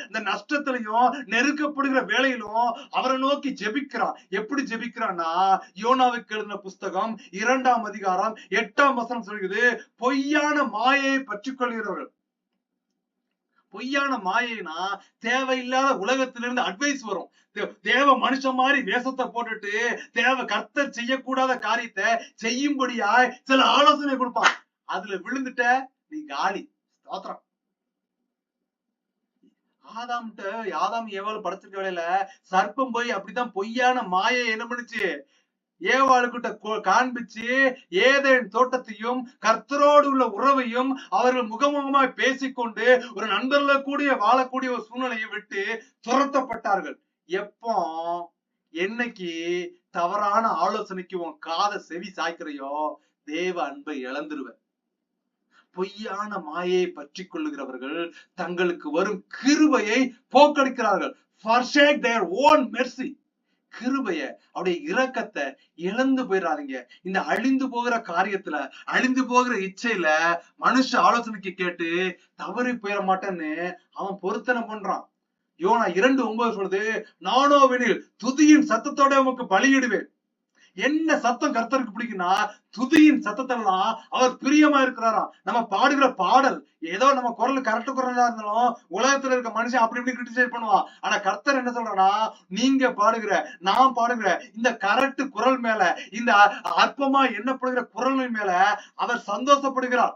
இந்த நஷ்டத்திலையும் நெருக்கப்படுகிற வேளையிலும் அவரை நோக்கி ஜெபிக்கிறான். எப்படி ஜெபிக்கிறான்னா, யோனாவுக்கு எழுதின புஸ்தகம் 2ஆம் அதிகாரம் 8ஆம் வசனம் சொல்கிறது, பொய்யான மாயையை பற்றிக் கொள்கிறவர்கள். பொய்யான மாயைனா தேவையில்லாத உலகத்திலிருந்து அட்வைஸ் வரும். தேவ மனுஷன் மாதிரி வேஷத்தை போட்டுட்டு தேவ கர்த்தர் செய்யக்கூடாத காரியத்தை செய்யும்படியாய் சில ஆலோசனை கொடுப்பான். அதுல விழுந்துட்ட நீ காலி. ஸ்தோத்திரம். ஆதாம் ஏவாள் படைச்சிருக்க வேலையில சர்ப்பம் போய் அப்படித்தான் பொய்யான மாயை என்ன பண்ணுச்சு, ஏவாளுக்கிட்ட காண்பிச்சு ஏதேன் தோட்டத்தையும் கர்த்தரோடு உள்ள உறவையும் அவர்கள் முகமுகமாய் பேசிக்கொண்டு ஒரு நண்பர்கள கூடிய வாழக்கூடிய ஒரு சூழ்நிலையை விட்டு துரத்தப்பட்டார்கள். எப்போ என்னைக்கு தவறான ஆலோசனைக்கு உன் காதை செவி சாய்க்கிறையோ தேவ அன்பை இழந்துருவ. பொய்யான மாயை பற்றி கொள்ளுகிறவர்கள் தங்களுக்கு வரும் கிருபையை போக்கடிக்கிறார்கள். forsake their own mercy. கிருபைய, அவருடைய இரக்கத்தை இழந்து போயிடாதீங்க. இந்த அழிந்து போகிற காரியத்துல, அழிந்து போகிற இச்சையில மனுஷ ஆலோசனைக்கு கேட்டு தவறி போயிட மாட்டேன்னு அவன் பொருத்தனை பண்றான். யோனா 2:9 சொல்லுது, நானோவெனில் துதியின் சத்தத்தோட உமக்கு பலியிடுவேன். என்ன சத்தம் கர்த்தருக்கு பிடிக்குன்னா, துதியின் சத்தத்தெல்லாம் அவர் பிரியமா இருக்கிறாராம். நம்ம பாடுகிற பாடல் ஏதோ நம்ம குரல் கரெக்ட் குரலா இருந்தாலும் உலகத்துல இருக்க மனுஷன் அப்படி இப்படி கிரிட்டிசைஸ் பண்ணுவான். ஆனா கர்த்தர் என்ன சொல்றா, நீங்க பாடுகிற, நான் பாடுகிற இந்த கரெக்ட் குரல் மேல, இந்த அற்பமா எண்ணப்படுகிற குரலின் மேல அவர் சந்தோஷப்படுகிறார்.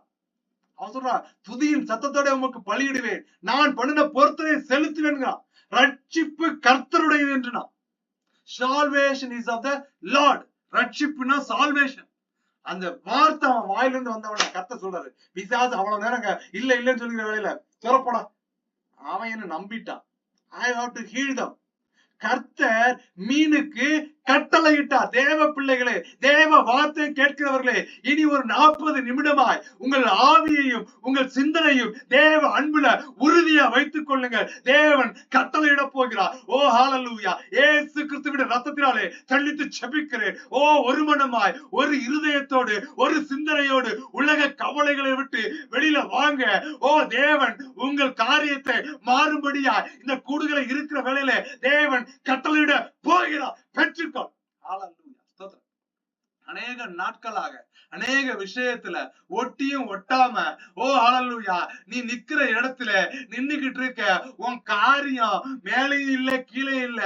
அவன் சொல்றான், துதியின் சத்தத்தோட உமக்கு பலியிடுவேன், நான் பண்ணின பொருத்தனை செலுத்துவேன்கிறான். ரட்சிப்பு கர்த்தருடையது என்று நான். Salvation is of the Lord. ரட்சிப்புனா சால்வேஷன். அந்த வார்த்தை அவன் வாயிலிருந்து வந்தவன கர்த்தர் சொல்றாரு. பிசாசு அவ்வளவு நேரம் இல்ல இல்லன்னு சொல்லிக்கிற வேலையில துறப்படா, அவன் என்ன நம்பிட்டான். I have to heal them. கர்த்தர் மீனுக்கு கட்டளையிட்டார். தேவ பிள்ளைகளே, தேவ வார்த்தை கேட்கிறவர்களே, இனி ஒரு 40 நிமிடமாய் உங்கள் ஆவியையும் உங்கள் சிந்தனையும் தேவ அன்புல உறுதியா வைத்துக் கொள்ளுங்கள். தேவன் கட்டளையிட போகிறார். ஓ ஹalleluya. இயேசு கிறிஸ்துவின் ரத்தத்தினாலே தள்ளித்து செபிக்கிறேன். ஓ ஒரு மனமாய், ஒரு இருதயத்தோடு, ஒரு சிந்தனையோடு உலக கவலைகளை விட்டு வெளியில வாங்க. ஓ தேவன் உங்கள் காரியத்தை மாறும்படியா இந்த கூடுகளை இருக்கிற வேளையில தேவன் கட்டளையிட போகிறார். பெற்றுக்கொள். ஹalleluya. அநேக நாட்களாக அநேக விஷயத்துல ஒட்டியும் ஒட்டாம, ஓ ஹalleluya, நீ நிக்கிற இடத்துல நின்னுகிட்டு இருக்க. உன் காரியம் மேலையும் இல்ல கீழே இல்ல,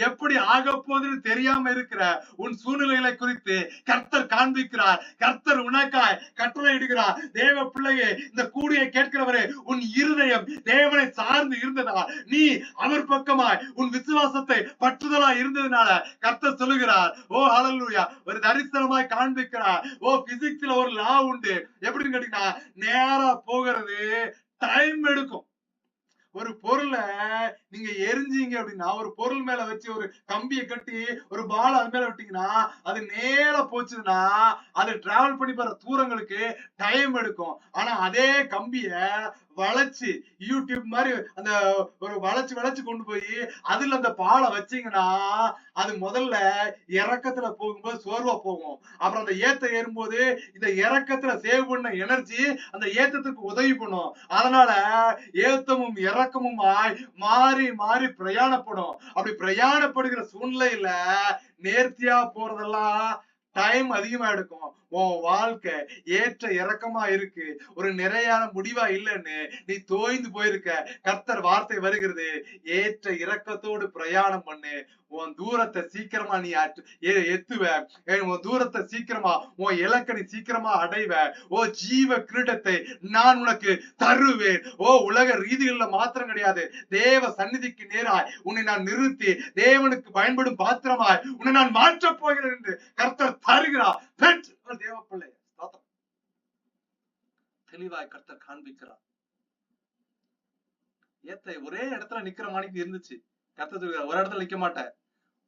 எப்படி ஆக போகுதுன்னு தெரியாம இருக்கிற உன் சூழ்நிலைகளை குறித்து கர்த்தர் காண்பிக்கிறார். கர்த்தர் உனக்காய் கட்டளை இடுகிறார். தேவ பிள்ளையே, இந்த கூடியை கேட்கிறவரே, உன் இருதயம் தேவனை சார்ந்து இருந்ததா, நீ அவர் பக்கமாய் உன் விசுவாசத்தை பற்றுதலா இருந்ததுனால கர்த்தர் சொல்லுகிறார். ஓ ஹalleluya. ஒரு தரிசனமாய் காண்பிக்கிறார். ஓ பிசிக்ஸ்ல ஒரு லா உண்டு. எப்படின்னு கேட்டீங்கன்னா, நேரா போகிறது டைம் எடுக்கும். ஒரு பொருளை நீங்க எரிஞ்சீங்க அப்படின்னா, ஒரு பொருள் மேல வச்சு ஒரு கம்பியை கட்டி ஒரு பால் அது மேல விட்டீங்கன்னா, அது நேரா போச்சுன்னா அது டிராவல் பண்ணி போற தூரங்களுக்கு டைம் எடுக்கும். ஆனா அதே கம்பிய வளைச்சு யூடியூப் மாதிரி அந்த ஒரு வளைச்சு கொண்டு போய் அதுல அந்த பாலை வச்சீங்கன்னா, அது முதல்ல இறக்கத்துல போகும்போது சோர்வா போகும். அப்புறம் அந்த ஏத்த ஏறும்போது இந்த இறக்கத்துல சேவ் பண்ண எனர்ஜி அந்த ஏத்தத்துக்கு உதவி பண்ணும். அதனால ஏத்தமும் இறக்கமுமாய் மாறி மாறி பிரயாணப்படும். அப்படி பிரயாணப்படுகிற சூழ்நிலையில நேர்த்தியா போறதெல்லாம் டைம் அதிகமா எடுக்கும். உன் வாழ்க்கை ஏற்ற இறக்கமா இருக்கு, ஒரு நிறையான முடிவா இல்லைன்னு நீ தோய்ந்து போயிருக்க. கர்த்தர் வார்த்தை வருகிறது, ஏற்ற இறக்கத்தோடு பிரயாணம் பண்ணு. உன் தூரத்தை சீக்கிரமா நீ எத்துவ. உன் தூரத்தை சீக்கிரமா, உன் இலக்கை நீ சீக்கிரமா அடைவ. ஓ ஜீவ கிரீடத்தை நான் உனக்கு தருவேன். ஓ உலக ரீதிகள்ல மாத்திரம் கிடையாது, தேவ சந்நிதிக்கு நேராய் உன்னை நான் நிறுத்தி தேவனுக்கு பயன்படும் பாத்திரமாய் உன்னை நான் மாற்றப் போகிறேன் என்று கர்த்தர் தருகிறார். தேவ பிள்ளை தெளிவாய் கர்த்தர் காண்பிக்கிறார். ஏத்த ஒரே இடத்துல நிக்கிற மாதிரி இருந்துச்சு. கர்த்தர் ஒரு இடத்துல நிக்க மாட்டேன்.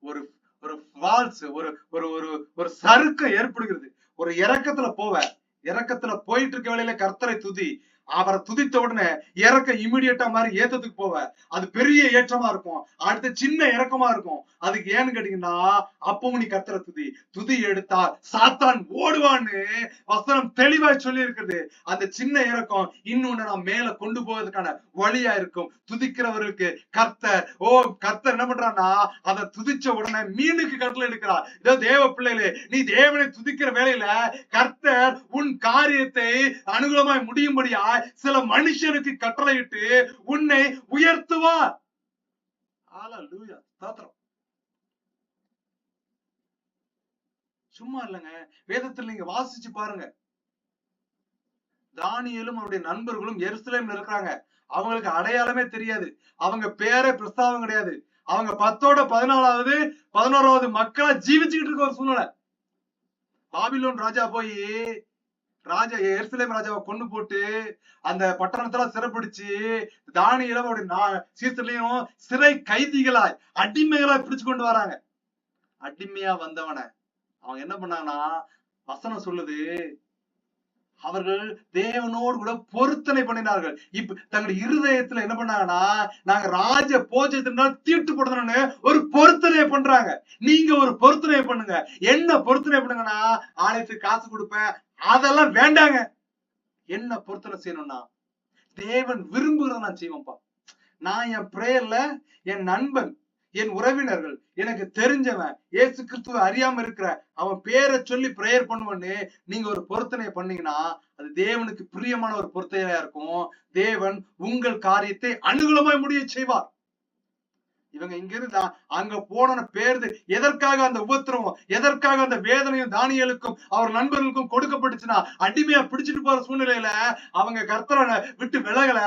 ஒரு ஒரு ஃபால்ஸ், ஒரு ஒரு ஒரு ஒரு சறுக்க ஏற்படுகிறது. ஒரு இறக்கத்துல போவ, இறக்கத்துல போயிட்டு இருக்க வேளையில கர்த்தரை துதி. அவரை துதித்த உடனே இறக்க இமிடியேட்டா மாதிரி ஏத்தத்துக்கு போவ. அது பெரிய ஏற்றமா இருக்கும். அடுத்த சின்ன இறக்கமா இருக்கும். அதுக்கு ஏன்னு கேட்டீங்கன்னா, அப்பவும் நீ கர்த்தரை துதி. துதி எடுத்தா சாத்தான் ஓடுவான்னு வசனம் தெளிவாய் சொல்லி இருக்குது. அந்த சின்ன இறக்கம் இன்னொன்னு நான் மேல கொண்டு போவதற்கான வழியா இருக்கும். துதிக்கிறவர்களுக்கு கர்த்தர் கர்த்தர் என்ன பண்றான்னா, அதை துதிச்ச உடனே மீனுக்கு கட்டளை எடுக்கிறார். இதோ தேவ பிள்ளைகளே, நீ தேவனை துதிக்கிற வேளையில கர்த்தர் உன் காரியத்தை அனுகூலமாய் முடியும்படியா சில மனுஷனுக்கு கட்டளையிட்டு உன்னை உயர்த்துவார். ஹalleluya. ஸ்தோத்திரம். சும்மா இல்லங்க, வேதத்தில் நீங்க வாசிச்சு பாருங்க. தானியேலும் அவருடைய நண்பர்களும் எருசலேம்ல இருக்கிறாங்க. அவங்களுக்கு அடையாளமே தெரியாது. அவங்க பேரே பிரஸ்தாபம் கிடையாது. அவங்க 10ஓட 11வது மக்களா ஜீவிச்சுக்கிட்டு இருக்க ஒரு சூழ்நிலை. பாபிலோன் ராஜா போய் எருசலேம் ராஜாவை கொண்டு போட்டு அந்த பட்டணத்துல சிறைப்பிடிச்சு தானியேலும் அவருடைய சீசர்லயும் சிறை கைதிகளாய் அடிமைகளாய் பிடிச்சு கொண்டு வராங்க. அடிமையா வந்தவன அவங்க என்ன பண்ணாங்கன்னா, வசனம் சொல்லுது, அவர்கள் தேவனோடு கூட பொருத்தனை பண்ணினார்கள். இப்ப தங்களுடைய இருதயத்துல என்ன பண்ணாங்கன்னா, நாங்க ராஜ போஜத்தினால் தீட்டுப்படுத்தணும்னு ஒரு பொருத்தனை பண்றாங்க. நீங்க ஒரு பொருத்தனை பண்ணுங்க. என்ன பொருத்தனை பண்ணுங்கன்னா, ஆலயத்துக்கு காசு கொடுப்பேன், அதெல்லாம் வேண்டாங்க. என்ன பொருத்தனை செய்யணும்னா, தேவன் விரும்புகிறத நான் செய்வேன்ப்பா. நான் என் பிரேயர்ல என் நண்பன், என் உறவினர்கள், எனக்கு தெரிஞ்சவன், இயேசு கிறிஸ்துவை அறியாம இருக்கிற அவன் பேரை சொல்லி பிரேயர் பண்ணுவன்னு நீங்க ஒரு பொருத்தனை பண்ணீங்கன்னா, அது தேவனுக்கு பிரியமான ஒரு பொருத்தனையா இருக்கும். தேவன் உங்கள் காரியத்தை அனுகூலமாய் முடிய செய்வார். இவங்க இங்க இருந்தா அங்க போன பேருது. எதற்காக அந்த உபத்திரவம், எதற்காக அந்த வேதனையும் தானியேலுக்கும் அவர் நண்பர்களுக்கும் கொடுக்கப்பட்டுச்சுன்னா, அடிமையா பிடிச்சிட்டு போற சூழ்நிலையில அவங்க கர்த்தரை விட்டு விலகல.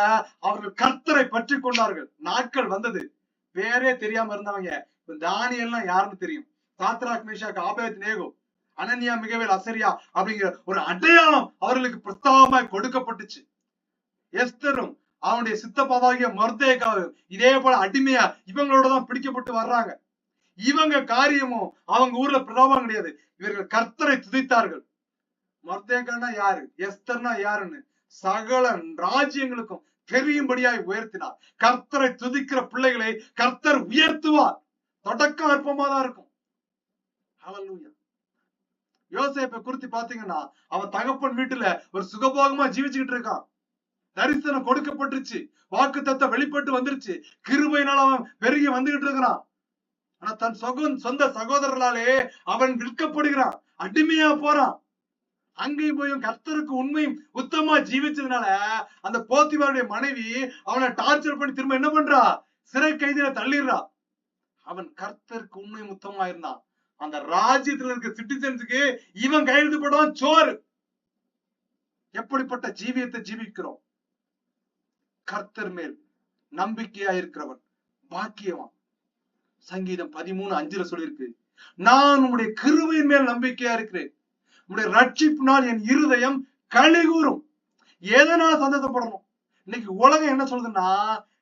அவர்கள் கர்த்தரை பற்றி கொண்டார்கள். நாட்கள் வந்தது. பேரே தெரியாம இருந்தவங்க தானியேல்லாம் யாருன்னு தெரியும். சாத்ராக் மேஷாக் ஆபேத்நேகோ, அனனியா மிகவேல் அசரியா அப்படிங்கிற ஒரு அடையாளம் அவர்களுக்கு பிரஸ்தாபமாய் கொடுக்கப்பட்டுச்சு. எஸ்தரும் அவனுடைய சித்தப்பாவாகிய மொர்தேகாவும் இதே போல அடிமையா இவங்களோட தான் பிடிக்கப்பட்டு வர்றாங்க. இவங்க காரியமும் அவங்க ஊர்ல பிரதாபம் கிடையாது. இவர்கள் கர்த்தரை துதித்தார்கள். மொர்தேகாய்னா யாரு, எஸ்தர்னா யாருன்னு சகல ராஜ்யங்களுக்கும் தெரியும்படியாய் உயர்த்தினார். கர்த்தரை துதிக்கிற பிள்ளைகளை கர்த்தர் உயர்த்துவார். தொடக்கம் அற்பமா தான் இருக்கும். ஹல்லேலூயா. யோசேப்பை குறித்து பாத்தீங்கன்னா, அவன் தகப்பன் வீட்டுல ஒரு சுகபோகமா ஜீவிச்சுக்கிட்டு இருக்கான். தரிசனம் கொடுக்கப்பட்டுருச்சு, வாக்குத்தத்தம் வெளிப்பட்டு வந்துருச்சு, கிருபையினால அவன் பெருகி வந்துகிட்டு இருக்கிறான். ஆனா தன் சொந்த சகோதரர்களாலே அவன் விற்கப்படுகிறான், அடிமையா போறான். அங்கேயும் போய் கர்த்தருக்கு உண்மையும் உத்தமா ஜீவிச்சதுனால அந்த போத்திபாருடைய மனைவி அவனை டார்ச்சர் பண்ணி திரும்ப என்ன பண்றா, சிறை கைதியில தள்ளிடுறா. அவன் கர்த்தருக்கு உண்மையும் உத்தமா இருந்தான். அந்த ராஜ்யத்துல இருக்க சிட்டிசன்ஸுக்கு இவன் கையெழுத்து போடுவான் சோறு. எப்படிப்பட்ட ஜீவியத்தை ஜீவிக்கிறோம்? கர்த்தர் மேல் நம்பிக்கையா இருக்கிறவன் பாக்கியவான். சங்கீதம் 13:5 சொல்லியிருக்கு, நான் உம்முடைய கிருபையின் மேல் நம்பிக்கையா இருக்கிறேன், உம்முடைய ரட்சிப்பினால் என் இருதயம் களி கூறும். எதனால சந்தோஷப்படணும்? இன்னைக்கு உலகம் என்ன சொல்லுதுன்னா,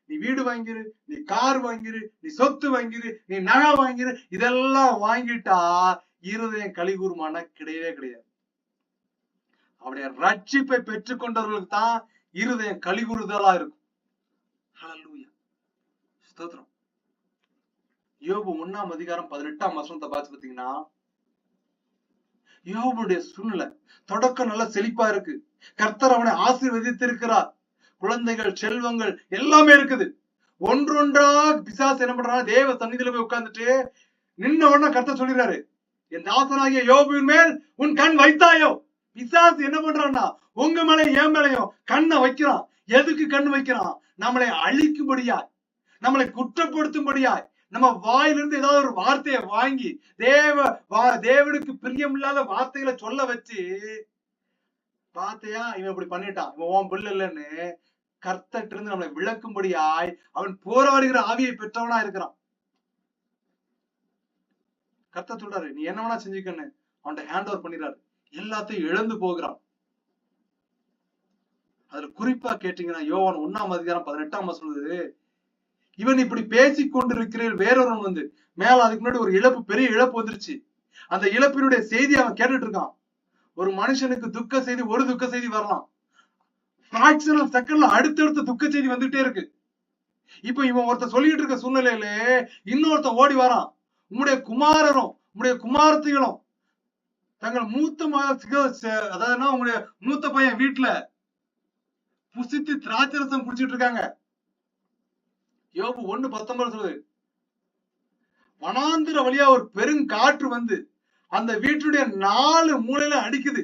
நீ வீடு வாங்கிரு, நீ கார் வாங்கிரு, நீ சொத்து வாங்கிரு, நீ நகை வாங்கிரு, இதெல்லாம் வாங்கிட்டா இருதயம் களி கூறுமான கிடையவே கிடையாது. அவருடைய ரட்சிப்பை பெற்றுக் கொண்டவர்களுக்கு தான் இருதயம் களி கூறுதலா இருக்கும். ஹல்லேலூயா, ஸ்தோத்திரம். யோபு 1:18 பார்த்து பாத்தீங்கன்னா, யோபுடைய சூழ்நிலை தொடக்கம் நல்லா செழிப்பா இருக்கு. கர்த்தர் அவனை ஆசீர்வதித்து இருக்கிறார். குழந்தைகள், செல்வங்கள் எல்லாமே இருக்குது. ஒன்றொன்றா பிசாசு என்ன பண்றாங்க, தேவ சந்நிதியில போய் உட்கார்ந்துட்டு நின்ன உடனே கர்த்தர் சொல்லிடுறாரு, என் தாசனாகிய யோபுவின் மேல் உன் கண் வைத்தாயோ. பிசாசு என்ன பண்றான்னா, உங்க மேலையும் என் மேலையும் கண்ணை வைக்கிறான். எதுக்கு கண் வைக்கிறான்? நம்மளை அழிக்கும்படியாய், நம்மளை குற்றப்படுத்தும்படியாய், நம்ம வாயிலிருந்து ஏதாவது ஒரு வார்த்தையை வாங்கி தேவனுக்கு பிரியம் இல்லாத வார்த்தைகளை சொல்ல வச்சு, பாத்தையா இவன் இப்படி பண்ணிட்டான், இவன் உன் பிள்ளை இல்லைன்னு கர்த்தர்ட்ட இருந்து நம்மளை விளக்கும்படியாய் அவன் போராடுகிற ஆவியை பெற்றவனா இருக்கிறான். கர்த்தர் சொல்றாரு, நீ என்ன வேணா செஞ்சுக்கன்னு அவன்கிட்ட ஹேண்ட் ஓவர் பண்ணிடுறாரு. எல்லாத்தையும் இழந்து போகிறான். அதுல குறிப்பா கேட்டீங்கன்னா, யோவான் 1:18 சொல்லுது, இவன் இப்படி பேசிக் கொண்டிருக்கிறேன், வேறொருவன் வந்து மேல அதுக்கு முன்னாடி ஒரு இழப்பு, பெரிய இழப்பு வந்துருச்சு. அந்த இழப்பினுடைய செய்தி அவன் கேட்டுட்டு இருக்கான். ஒரு மனுஷனுக்கு துக்க செய்தி, ஒரு துக்க செய்தி வரலாம், பிராக்ஷன் ஆஃப் செகண்ட்ல அடுத்தடுத்த துக்க செய்தி வந்துட்டே இருக்கு. இப்ப இவன் ஒருத்தர் சொல்லிட்டு இருக்க சூழ்நிலையில இன்னொருத்தன் ஓடி வரான். உம்முடைய குமாரரும் உம்முடைய குமாரத்திகளும் தங்கள் மூத்த அதாவது உங்களுடைய மூத்த பையன் வீட்டுல புசித்து திராட்சரசம் குடிச்சிட்டு இருக்காங்க. யோபு 1:19 சொல்லுது, வனாந்திர வழியா ஒரு பெருங்காற்று வந்து அந்த வீட்டுடைய 4 மூலையில அடிக்குது.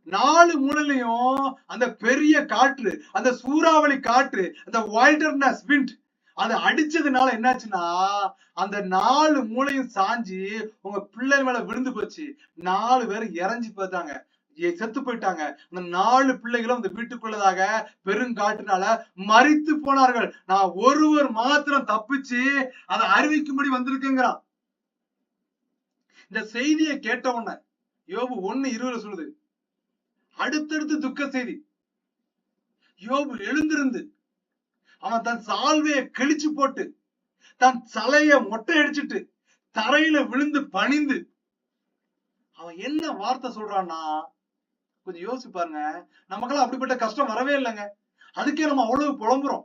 4 மூலையிலையும் அந்த பெரிய காற்று, அந்த சூறாவளி காற்று, அந்த வைல்டர்னஸ் விண்ட் அது அடிச்சதுனால என்னாச்சுன்னா, அந்த 4 மூலையும் சாஞ்சி உங்க பிள்ளை மேல விழுந்து போச்சு. 4 பேர் இறஞ்சி பார்த்தாங்க, செத்து போயிட்டாங்க. அந்த 4 பிள்ளைகளும் அந்த வீட்டுக்குள்ளதாக பெருங்காற்றுனால மரித்து போனார்கள். நான் ஒருவர் மாத்திரம் தப்பிச்சு அதை அறிவிக்கும்படி வந்திருக்குங்கிறான். இந்த செய்தியை கேட்ட உடனே யோபு 1:20 சொல்லுது, அடுத்தடுத்து துக்க செய்தி. யோபு எழுந்திருந்து அவன் தன் சால்வையை கிழிச்சு போட்டு தன் தலைய மொட்டை அடிச்சுட்டு தரையில விழுந்து பணிந்து அவன் என்ன வார்த்தை சொல்றான்னா, கொஞ்சம் யோசிச்சு பாருங்க. நமக்கெல்லாம் அப்படிப்பட்ட கஷ்டம் வரவே இல்லைங்க. அதுக்கே நம்ம அவ்வளவு புலம்புறோம்.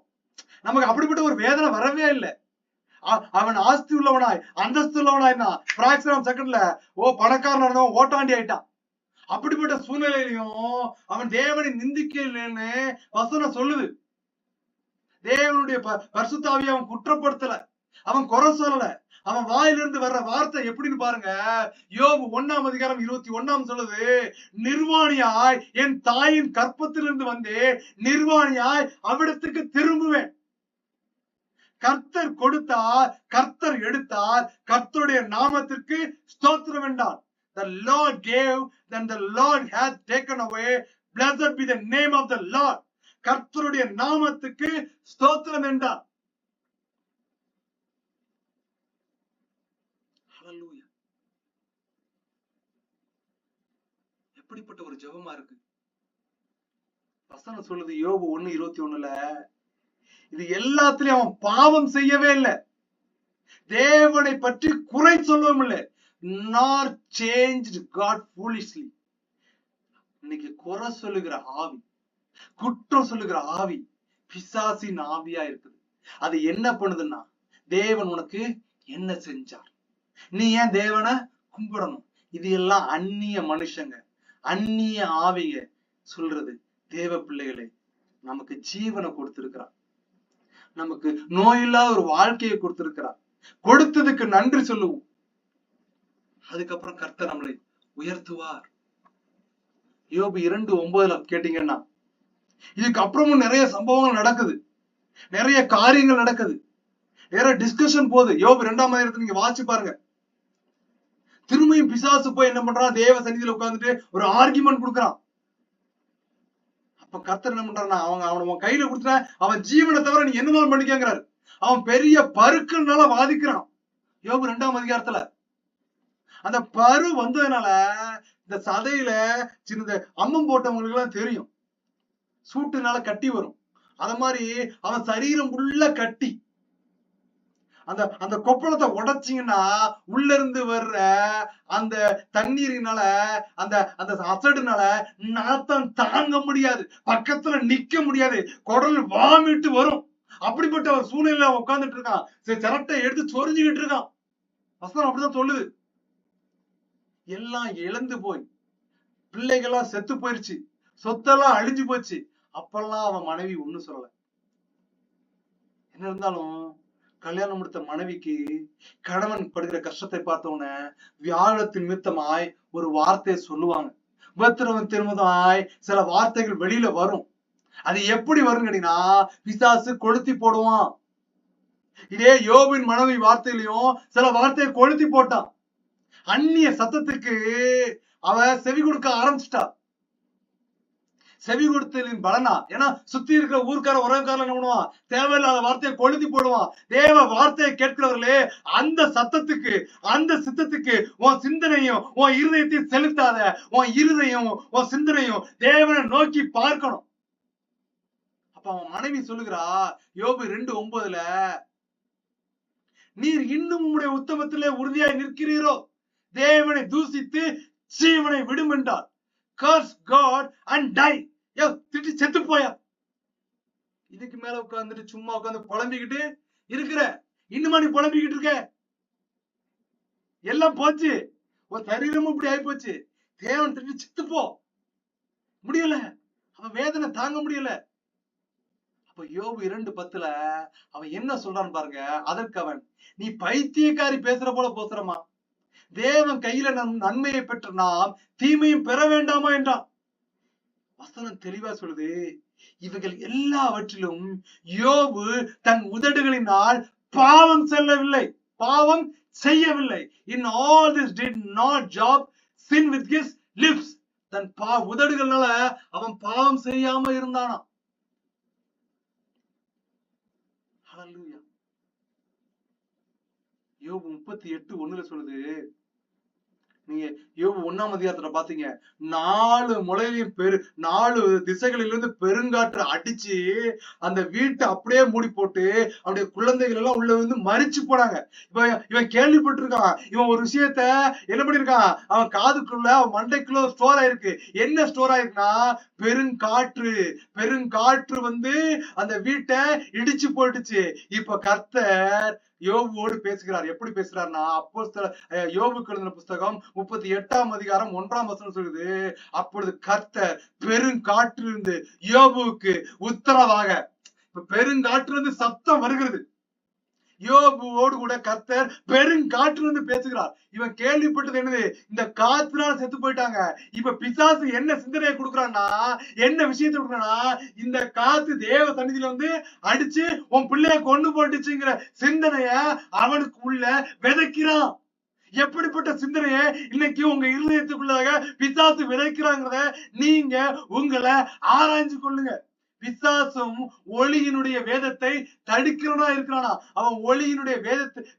நமக்கு அப்படிப்பட்ட ஒரு வேதனை வரவே இல்லை. அவன் ஆஸ்தி உள்ளவனாய், அந்தஸ்து உள்ளவனாய்னா பிராக்ஷன் ஆஃப் செகண்ட்ல பணக்காரனா இருந்தவன் ஓட்டாண்டி ஆயிட்டான். அப்படிப்பட்ட சூழ்நிலையிலையும் அவன் தேவனை நிந்திக்கலன்னு வசனம் சொல்லுது. தேவனுடைய பரிசுத்த ஆவியை அவன் குற்றப்படுத்தல, அவன் குறை சொல்லல. அவன் வாயிலிருந்து வர்ற வார்த்தை எப்படின்னு பாருங்க. யோபு 1:21 சொல்லுது, நிர்வாணியாய் என் தாயின் கற்பத்திலிருந்து வந்து நிர்வாணியாய் அவிடத்துக்கு திரும்புவேன். கர்த்தர் கொடுத்தார், கர்த்தர் எடுத்தார், கர்த்தருடைய நாமத்திற்கு ஸ்தோத்திரம் என்றார். The Lord gave, then the Lord hath taken away. Blessed be the name of the Lord. கர்த்தருடைய நாமத்துக்கு ஸ்தோத்திரம் என்றார். ஹல்லேலூயா. எப்படிப்பட்ட ஒரு ஜெபமா இருக்கு. வசனம் சொல்லுது யோபு 1:21, இது எல்லாத்துலயும் அவன் பாவம் செய்யவே இல்லை. தேவனை பற்றி குறை சொல்லவும் இல்லை. Nor changed God foolishly. இன்னைக்கு குறை சொல்லுகிற ஆவி, குற்றம் சொல்லுகிற ஆவி பிசாசின் ஆவியா இருக்குது. அது என்ன பண்ணுதுன்னா, தேவன் உனக்கு என்ன செஞ்சார், நீ ஏன் தேவனை கும்பிடணும், இது எல்லாம் அந்நிய மனுஷங்க, அந்நிய ஆவிங்க சொல்றது. தேவ பிள்ளைகளே, நமக்கு ஜீவனை கொடுத்திருக்கிறார், நமக்கு நோயில்லாத ஒரு வாழ்க்கையை கொடுத்திருக்கிறார். கொடுத்ததுக்கு நன்றி சொல்லுவோம். அதுக்கப்புறம் கர்த்தர் நம்மளை உயர்த்துவார். யோபு 2:9 கேட்டீங்கன்னா, இதுக்கு அப்புறமும் நிறைய சம்பவங்கள் நடக்குது, நிறைய காரியங்கள் நடக்குது, நிறைய டிஸ்கஷன் போகுது. யோபு 2ஆம் அதிகாரத்தை நீங்க வாசிச்சு பாருங்க. திரும்பியும் பிசாசு போய் என்ன பண்றான், தேவ சன்னிதியில உட்கார்ந்துட்டு ஒரு ஆர்கியூமெண்ட் கொடுக்கறான். அப்ப கர்த்தர் என்ன பண்றாருன்னா, அவன் கையில கொடுத்துட்ட, அவன் ஜீவனை தவிர நீ என்னனாலும் பண்ணிக்கங்கிறாரு. அவன் பெரிய பருக்குனால வாதிக்கிறான். யோபு 2ஆம் அதிகாரத்துல அந்த பரு வந்ததுனால இந்த சதையில சின்ன அம்மம் போட்டவங்களுக்கு எல்லாம் தெரியும், சூட்டுனால கட்டி வரும். அத மாதிரி அவன் சரீரம் உள்ள கட்டி, அந்த கொப்பளத்தை உடைச்சிங்கன்னா உள்ள இருந்து வர்ற அந்த தண்ணீரினால, அந்த அந்த அசடுனால நாத்தம் தாங்க முடியாது, பக்கத்துல நிக்க முடியாது, குடல் வாமிட்டு வரும். அப்படிப்பட்ட ஒரு சூழ்நிலையில உட்கார்ந்துட்டு இருக்கான். சிரட்டை எடுத்து சொரிஞ்சுக்கிட்டு இருக்கான். வசனம் அப்படிதான் சொல்லுது. எல்லாம் இழந்து போய், பிள்ளைகள்லாம் செத்து போயிருச்சு, சொத்தெல்லாம் அழிஞ்சு போச்சு. அப்பெல்லாம் அவன் மனைவி ஒண்ணு சொல்லல. என்ன இருந்தாலும் கல்யாணம் முடித்த மனைவிக்கு கணவன் படுகிற கஷ்டத்தை பார்த்தவன வியாழத்தின் மித்தமாய் ஒரு வார்த்தையை சொல்லுவாங்க. உபத்திரவம் திரும்பதாய் சில வார்த்தைகள் வெளியில வரும். அது எப்படி வரும் கேட்டீங்கன்னா, பிசாசு கொளுத்தி போடுவான். இதே யோபின் மனைவி வார்த்தையிலையும் சில வார்த்தையை கொளுத்தி போட்டான். அந்நிய சத்தத்துக்கு அவ செவி கொடுக்க ஆரம்பிச்சிட்டா. செவி கொடுத்தலின் பலனா, ஏன்னா சுத்தி இருக்கிற ஊர்க்கார உறவுக்காரன் என்ன பண்ணுவான், தேவையில்லாத வார்த்தையை கொளுத்தி போடுவான். தேவ வார்த்தையை கேட்கிறவர்களே, அந்த சத்தத்துக்கு, அந்த சித்தத்துக்கு உன் சிந்தனையும் உன் இருதயத்தையும் செலுத்தாத. உன் இருதயம் உன் சிந்தனையும் தேவனை நோக்கி பார்க்கணும். அப்ப அவன் மனைவி சொல்லுகிறா, யோபு 2:9, நீர் இன்னும் உம்முடைய உத்தமத்திலே உறுதியாய் நிற்கிறீரோ, தேவனை தூசித்து ஜீவனை விடும் என்றார். Curse God and die. திட்டி செத்து போயா. இதுக்கு மேல உட்கார்ந்துட்டு சும்மா உட்கார்ந்து புலம்பிக்கிட்டு இருக்கிற, இன்னுமா நீ புலம்பிக்கிட்டு இருக்க? எல்லாம் போச்சு, ஒரு சரீரமும் இப்படி ஆகி போச்சு. தேவன் திட்டி செத்து போ. முடியல, அவன் வேதனை தாங்க முடியல. அப்ப யோபு 2:10 அவன் என்ன சொல்றான்னு பாருங்க. அதற்கு அவன், நீ பைத்தியக்காரி பேசுற போல பேசுறமா, தேவன் கையில நன்மையை பெற்ற நாம் தீமையும் பெற வேண்டாமா என்றான். வசனம் தெளிவா சொல்லுது, இவைகள் எல்லாவற்றிலும் யோபு தன் உதடுகளினால் பாவம் செல்லவில்லை, பாவம் செய்யவில்லை. In all this did not Job sin with his lips. தன் உதடுகள்னால அவன் பாவம் செய்யாம இருந்தானா. ஹல்லேலூயா. யோபு 38:1 சொல்லுது, நீங்க யோபு 1ஆம் அதிகாரத்துல பாத்தீங்க, 4 முளையிலையும் 4 திசைகளிலிருந்து பெருங்காற்று அடிச்சு அந்த வீட்டை அப்படியே மூடி போட்டு அவனுடைய குழந்தைகள் எல்லாம் உள்ள வந்து மரிச்சு போனாங்க. இவன் கேள்விப்பட்டிருக்கான், இவன் ஒரு விஷயத்த என்ன பண்ணிருக்கான், அவன் காதுக்குள்ள அவன் மண்டைக்குள்ள ஸ்டோர் ஆயிருக்கு. என்ன ஸ்டோர் ஆயிருக்குன்னா, பெருங்காற்று வந்து அந்த வீட்டை இடிச்சு போட்டுச்சு. இப்ப கர்த்தர் யோபுவோடு பேசுகிறார். எப்படி பேசுறாருன்னா, அப்போஸ்தலர் யோபுக்கு எழுதின புஸ்தகம் 38ஆம் அதிகாரம் 1ஆம் வசனம் சொல்லுது, அப்பொழுது கர்த்தர் பெருங்காற்றிலிருந்து யோபுவுக்கு உத்தரவாக, இப்ப பெருங்காற்றிலிருந்து சத்தம் வருகிறது. யோபுவோடு கூட கர்த்தர் பெருங்காற்றிலிருந்து பேசுகிறார். இவன் கேள்விப்பட்டது என்னது, இந்த காற்றுனால செத்து போயிட்டாங்க. இப்ப பிசாசு என்ன சிந்தனையை கொடுக்குறான்னா, என்ன விஷயத்தை கொடுக்குறான்னா, இந்த காத்து தேவ சன்னிதியில வந்து அடிச்சு உன் பிள்ளைய கொண்டு போட்டுச்சுங்கிற சிந்தனைய அவனுக்கு உள்ள விதைக்கிறான். எப்படிப்பட்ட சிந்தனையை இன்னைக்கு உங்க இருதயத்துக்குள்ளாக பிசாசு விதைக்கிறாங்கிறத நீங்க உங்களை ஆராய்ஞ்சு கொள்ளுங்க. பிசாசும் ஒளியினுடைய வேதத்தை தடுக்கிறவனா இருக்கிறானா. அவன் ஒளியினுடைய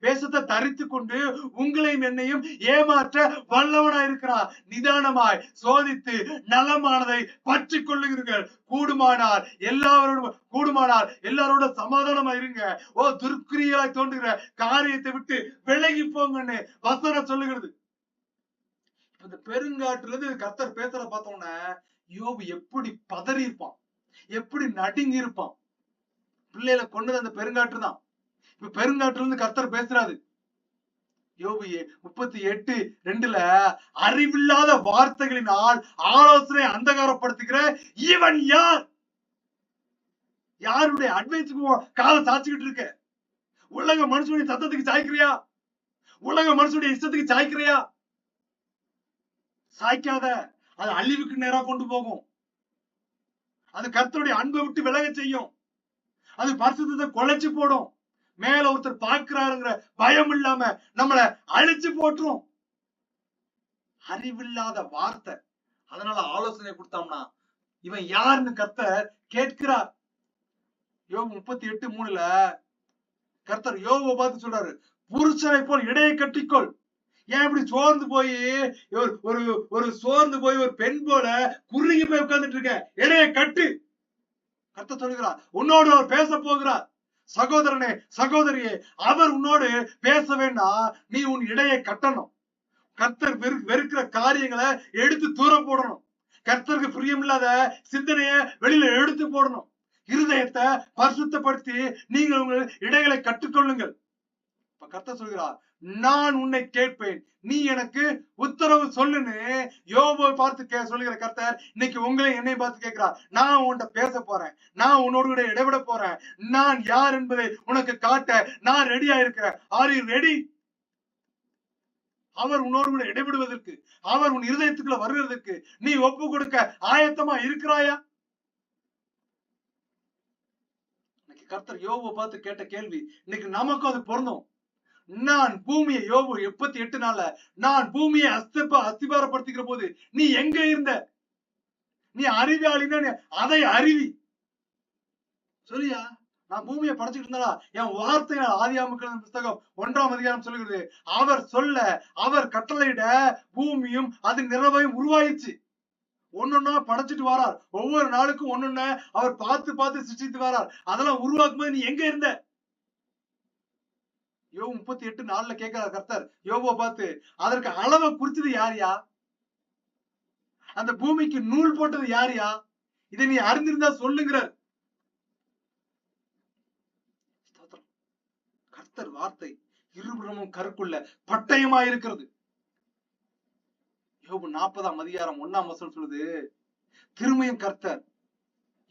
வேஷத்தை தரித்து கொண்டு உங்களையும் என்னையும் ஏமாற்ற வல்லவனா இருக்கிறான். நிதானமாய் சோதித்து நலமானதை பற்றி கொள்ளுகிறீர்கள். கூடுமானால் எல்லாரோட சமாதானமா இருங்க. துர்க்கிரியாய் தோன்றுகிற காரியத்தை விட்டு விலகி போங்கன்னு வசனம் சொல்லுகிறது. இந்த பெருங்காட்டுல இருந்து கர்த்தர் பேசுற பார்த்தோம்னா யோபு எப்படி பதறி இருப்பான், எப்படி நடுங்கி இருப்பான். பிள்ளைகளை கொண்டது அந்த பெருங்காற்று தான். இப்ப பெருங்காற்றுல இருந்து கர்த்தர் பேசுறாரு. யோபு 38:2 அறிவில்லாத வார்த்தைகளினால் ஆலோசனை அந்தகாரப்படுத்துகிற இவன் யார்? யாருடைய அட்வைஸுக்கு காலை சாச்சிக்கிட்டு இருக்க? உலக மனுஷனுடைய சத்தத்துக்கு சாய்க்கிறியா? உலக மனுஷனுடைய இஷ்டத்துக்கு சாய்க்கிறியா? சாய்க்காத. அது அழிவுக்கு நேரா கொண்டு போகும். அது கர்த்தருடைய அன்பை விட்டு விலக செய்யும். அது பரிசுத்தத்தை குலைச்சு போடும். மேல ஒருத்தர் பார்க்கிறாருங்கிற பயம் இல்லாம நம்மளை அழிச்சு போட்டுரும். அறிவில்லாத வார்த்தை. அதனால ஆலோசனை கொடுத்தோம்னா இவன் யாருன்னு கர்த்தர் கேட்கிறார். யோபு 38:3 கர்த்தர் யோபை பார்த்து சொல்றாரு, புருஷனை போல் இடையை கட்டிக்கொள். ஏன் இப்படி சோர்ந்து போய் ஒரு பெண் போல குறுகி போய் உட்கார்ந்துட்டு இருக்க? இடையை கட்டு. கர்த்தர் சொல்லுகிறார், உன்னோடு அவர் பேச போகிறார். சகோதரனே சகோதரியே, அவர் உன்னோடு பேச வேண்டாம், நீ உன் இடையை கட்டணும். கர்த்தர் வெறுக்கிற காரியங்களை எடுத்து தூர போடணும். கர்த்தருக்கு பிரியமில்லாத சிந்தனைய வெளியில எடுத்து போடணும். இருதயத்தை பரிசுத்தப்படுத்தி நீங்கள் உங்கள் இடைகளை கற்றுக்கொள்ளுங்கள். கர்த்தர் சொல்கிறார், நான் உன்னை கேட்பேன், நீ எனக்கு உத்தரவு சொல்லுன்னு யோபை பார்த்து சொல்லுகிற கர்த்தர் இன்னைக்கு உங்களை என்னை பார்த்து கேட்கிறார். நான் உன்கிட்ட பேச போறேன், நான் உன்னோடு கூட இடைவிட போறேன், நான் யார் என்பதை உனக்கு காட்ட நான் ரெடியா இருக்கிறேன். Are you ready? அவர் உன்னோடு கூட இடைவிடுவதற்கு, அவர் உன் இருதயத்துக்குள்ள வருவதற்கு நீ ஒப்பு கொடுக்க ஆயத்தமா இருக்கிறாயா? இன்னைக்கு கர்த்தர் யோபை பார்த்து கேட்ட கேள்வி இன்னைக்கு நமக்கும் அது பொருந்தும். நான் பூமியை, யோபு 38 நான் பூமியை அஸ்திபாரப்படுத்துகிற போது நீ எங்க இருந்த? நீ அறிவாளின்னு அதை அறிவி சொல்லியா? நான் பூமியை படைச்சுட்டு இருந்தா என் வார்த்தை ஆதியாகமத்தின் புத்தகம் 1ஆம் அதிகாரம் சொல்லுகிறது, அவர் சொல்ல அவர் கட்டளையிட பூமியும் அது நிறைவையும் உருவாயிடுச்சு. ஒன்னொன்னா படைச்சிட்டு வரார். ஒவ்வொரு நாளுக்கும் ஒன்னொன்ன அவர் பார்த்து பார்த்து சிருஷ்டித்து வரார். அதெல்லாம் உருவாக்கும் போது நீ எங்க இருந்த? யோபு 38:4 கேட்கிறார் கர்த்தர் யோபை பார்த்து. அதற்கு அளவை குறிச்சது யாரியா? அந்த பூமிக்கு நூல் போட்டது யாரியா? இதை நீ அறிந்திருந்தா சொல்லுங்கிறார். கர்த்தர் வார்த்தை இருபுறமும் கருக்குள்ள பட்டயமா இருக்கிறது. யோபு 40ஆம் அதிகாரம் 1ஆம் வசனம் சொல்லுது, திரும்பியும் கர்த்தர்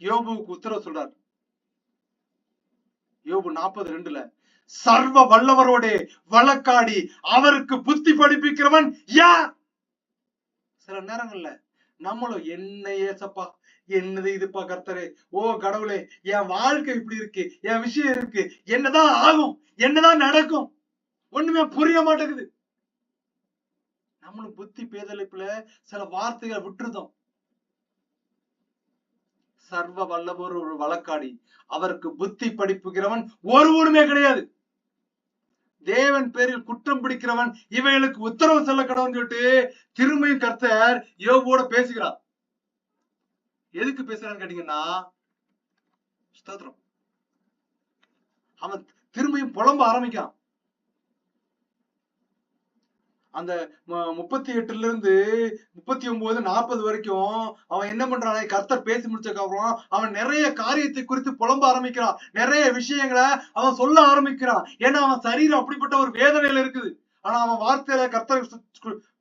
யோபுவுக்கு உத்தரவு சொல்றார். யோபு 40:2 சர்வ வல்லவரோட வழக்காடி அவருக்கு புத்தி படிப்பிக்கிறவன் யார்? சில நேரங்கள்ல நம்மளும் என்ன ஏசப்பா, என்னது இதுப்பா கர்த்தரே, ஓ கடவுளே, என் வாழ்க்கை இப்படி இருக்கு, என் விஷயம் இருக்கு, என்னதான் ஆகும், என்னதான் நடக்கும், ஒண்ணுமே புரிய மாட்டேங்குது. நம்மளும் புத்தி பேதலிப்புல சில வார்த்தைகளை விட்டுருதோம். சர்வ வல்லவர் ஒரு வழக்காடி அவருக்கு புத்தி படிப்புகிறவன் ஒருவனுமே கிடையாது. தேவன் பேரில் குற்றம் பிடிக்கிறவன் இவைகளுக்கு உத்தரவு செல்ல கடவுன்னு சொல்லிட்டு திரும்பியும் கர்த்தர் யோபோட பேசுகிறார். எதுக்கு பேசுறான்னு கேட்டீங்கன்னா, ஸ்தோத்திரம், அவன் திரும்பியும் புலம்ப ஆரம்பிக்கான். அந்த 38 39 40 வரைக்கும் அவன் என்ன பண்றான்? கர்த்தர் பேசி முடிச்சதுக்கு அப்புறம் அவன் நிறைய காரியத்தை குறித்து புலம்ப ஆரம்பிக்கிறான். நிறைய விஷயங்களை அவன் சொல்ல ஆரம்பிக்கிறான். ஏன்னா அவன் சரீரம் அப்படிப்பட்ட ஒரு வேதனையில இருக்குது. ஆனா அவன் வார்த்தையில கர்த்தர்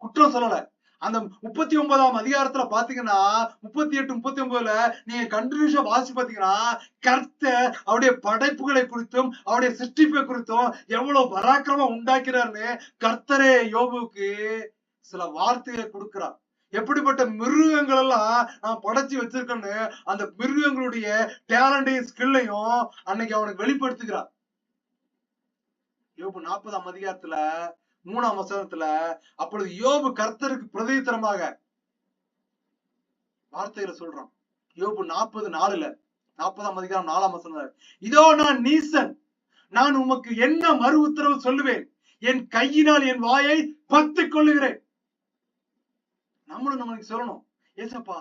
குற்றம் சொல்லல. அந்த 39ஆம் அதிகாரத்துல பாத்தீங்கன்னா 38 39 நீங்க கண்டினியூஸா வாசி பாத்தீங்கன்னா கர்த்தர் அவருடைய படைப்புகளை குறித்தும் அவருடைய சிருஷ்டிப்பை குறித்தும் எவ்வளவு பராக்கிரமா உண்டாக்கிறார்னு கர்த்தரே யோபுவுக்கு சில வார்த்தைகளை கொடுக்கிறார். எப்படிப்பட்ட மிருகங்கள் எல்லாம் நான் படைச்சு வச்சிருக்கேன்னு அந்த மிருகங்களுடைய டேலண்டையும் ஸ்கில்லையும் அன்னைக்கு அவனுக்கு வெளிப்படுத்துகிறார். யோபு 40ஆம் அதிகாரத்துல 3ஆம் வசனத்துல, அப்பொழுது யோபு கர்த்தருக்கு பிரதியுத்தரமாக வார்த்தைகளை சொல்றான். யோபு 40:4 40 இதோ நான் நீசன், நான் உமக்கு என்ன மறு உத்தரவு சொல்லுவேன், என் கையினால் என் வாயை பத்துக் கொள்ளுகிறேன். நம்மளும் நம்மளுக்கு சொல்லணும், ஏசப்பா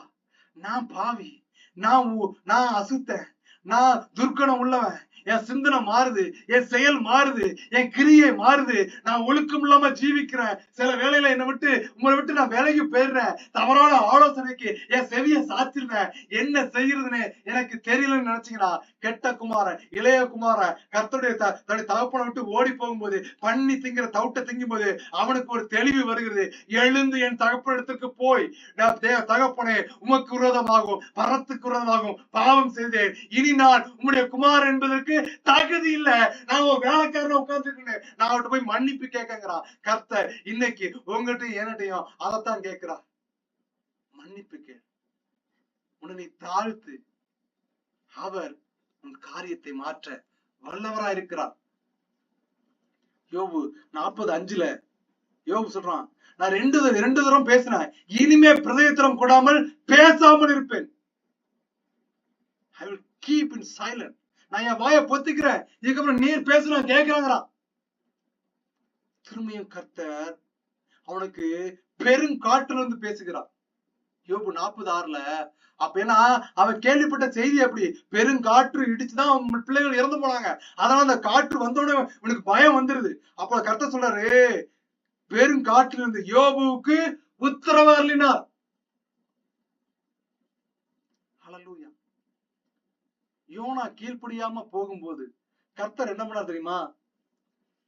நான் பாவி, நான் அசுத்தன், நான் துர்க்கணம் உள்ளவன், என் சிந்தனை மாறுது, என் செயல் மாறுது, என் கிரியை மாறுது, நான் ஒழுக்கம் இல்லாம ஜீவிக்கிறேன், சில வேளையில என்னை விட்டு உங்களை விட்டு நான் விலகி போயிடுறேன், தவறான ஆலோசனைக்கு என் செவிய சாத்திருந்தேன், என்ன செய்யறதுன்னு எனக்கு தெரியலன்னு நினைச்சீங்கன்னா, கெட்ட குமாரன் இளைய குமாரன் கர்த்தருடைய தன்னுடைய தகப்பனை விட்டு ஓடி போகும்போது, பண்ணி திங்கிற தவிட்ட திங்கும் போது அவனுக்கு ஒரு தெளிவு வருகிறது. எழுந்து என் தகப்பனிடத்துக்கு போய், தகப்பனே உமக்கு விரோதமாகும் பரத்துக்கு விரோதமாகும் பாவம் செய்தேன், இனி நான் உம்முடைய குமாரன் என்பதற்கு தகுதி இல்ல, நான் ஒரு வேலைக்காரன உட்கார்ந்துருக்கேன், நான் அவர்கிட்ட போய் மன்னிப்பு கேட்கங்கிறான். கர்த்தர் இன்னைக்கு உங்ககிட்ட என்னட்டையும் அதைத்தான் கேட்கிறார், மன்னிப்பு கே, உன்னை தாழ்த்து, அவர் உன் காரியத்தை மாற்ற வல்லவராய் இருக்கிறார். யோபு 40:5 யோபு சொல்றான், நான் ரெண்டு தரம் பேசினேன், இனிமே பிரதியுத்தரம் கொடாமல் பேசாமல் இருப்பேன். I will keep in silent. நான் என் வாயை பொத்திக்கிறேன், இதுக்கப்புறம் நீர் பேசுனா கேட்கிறாங்கிறான். திரும்பியும் கர்த்தர் அவனுக்கு பெருங்காற்றுல இருந்து பேசுகிறார். யோபு 40:6 அப்ப ஏன்னா அவன் கேள்விப்பட்ட செய்தி அப்படி, பெருங்காற்று இடிச்சுதான் அவன் பிள்ளைகள் இறந்து போனாங்க, அதனால அந்த காற்று வந்தோடனே இவனுக்கு பயம் வந்துருது. அப்ப கர்த்தர் சொல்றாரு, பெருங்காற்றில் இருந்து யோபுவுக்கு உத்தரவு அருளினார். ஹல்லேலூயா. யோனா கீழ்ப்படியாம போகும்போது கர்த்தர் என்ன பண்ணார் தெரியுமா?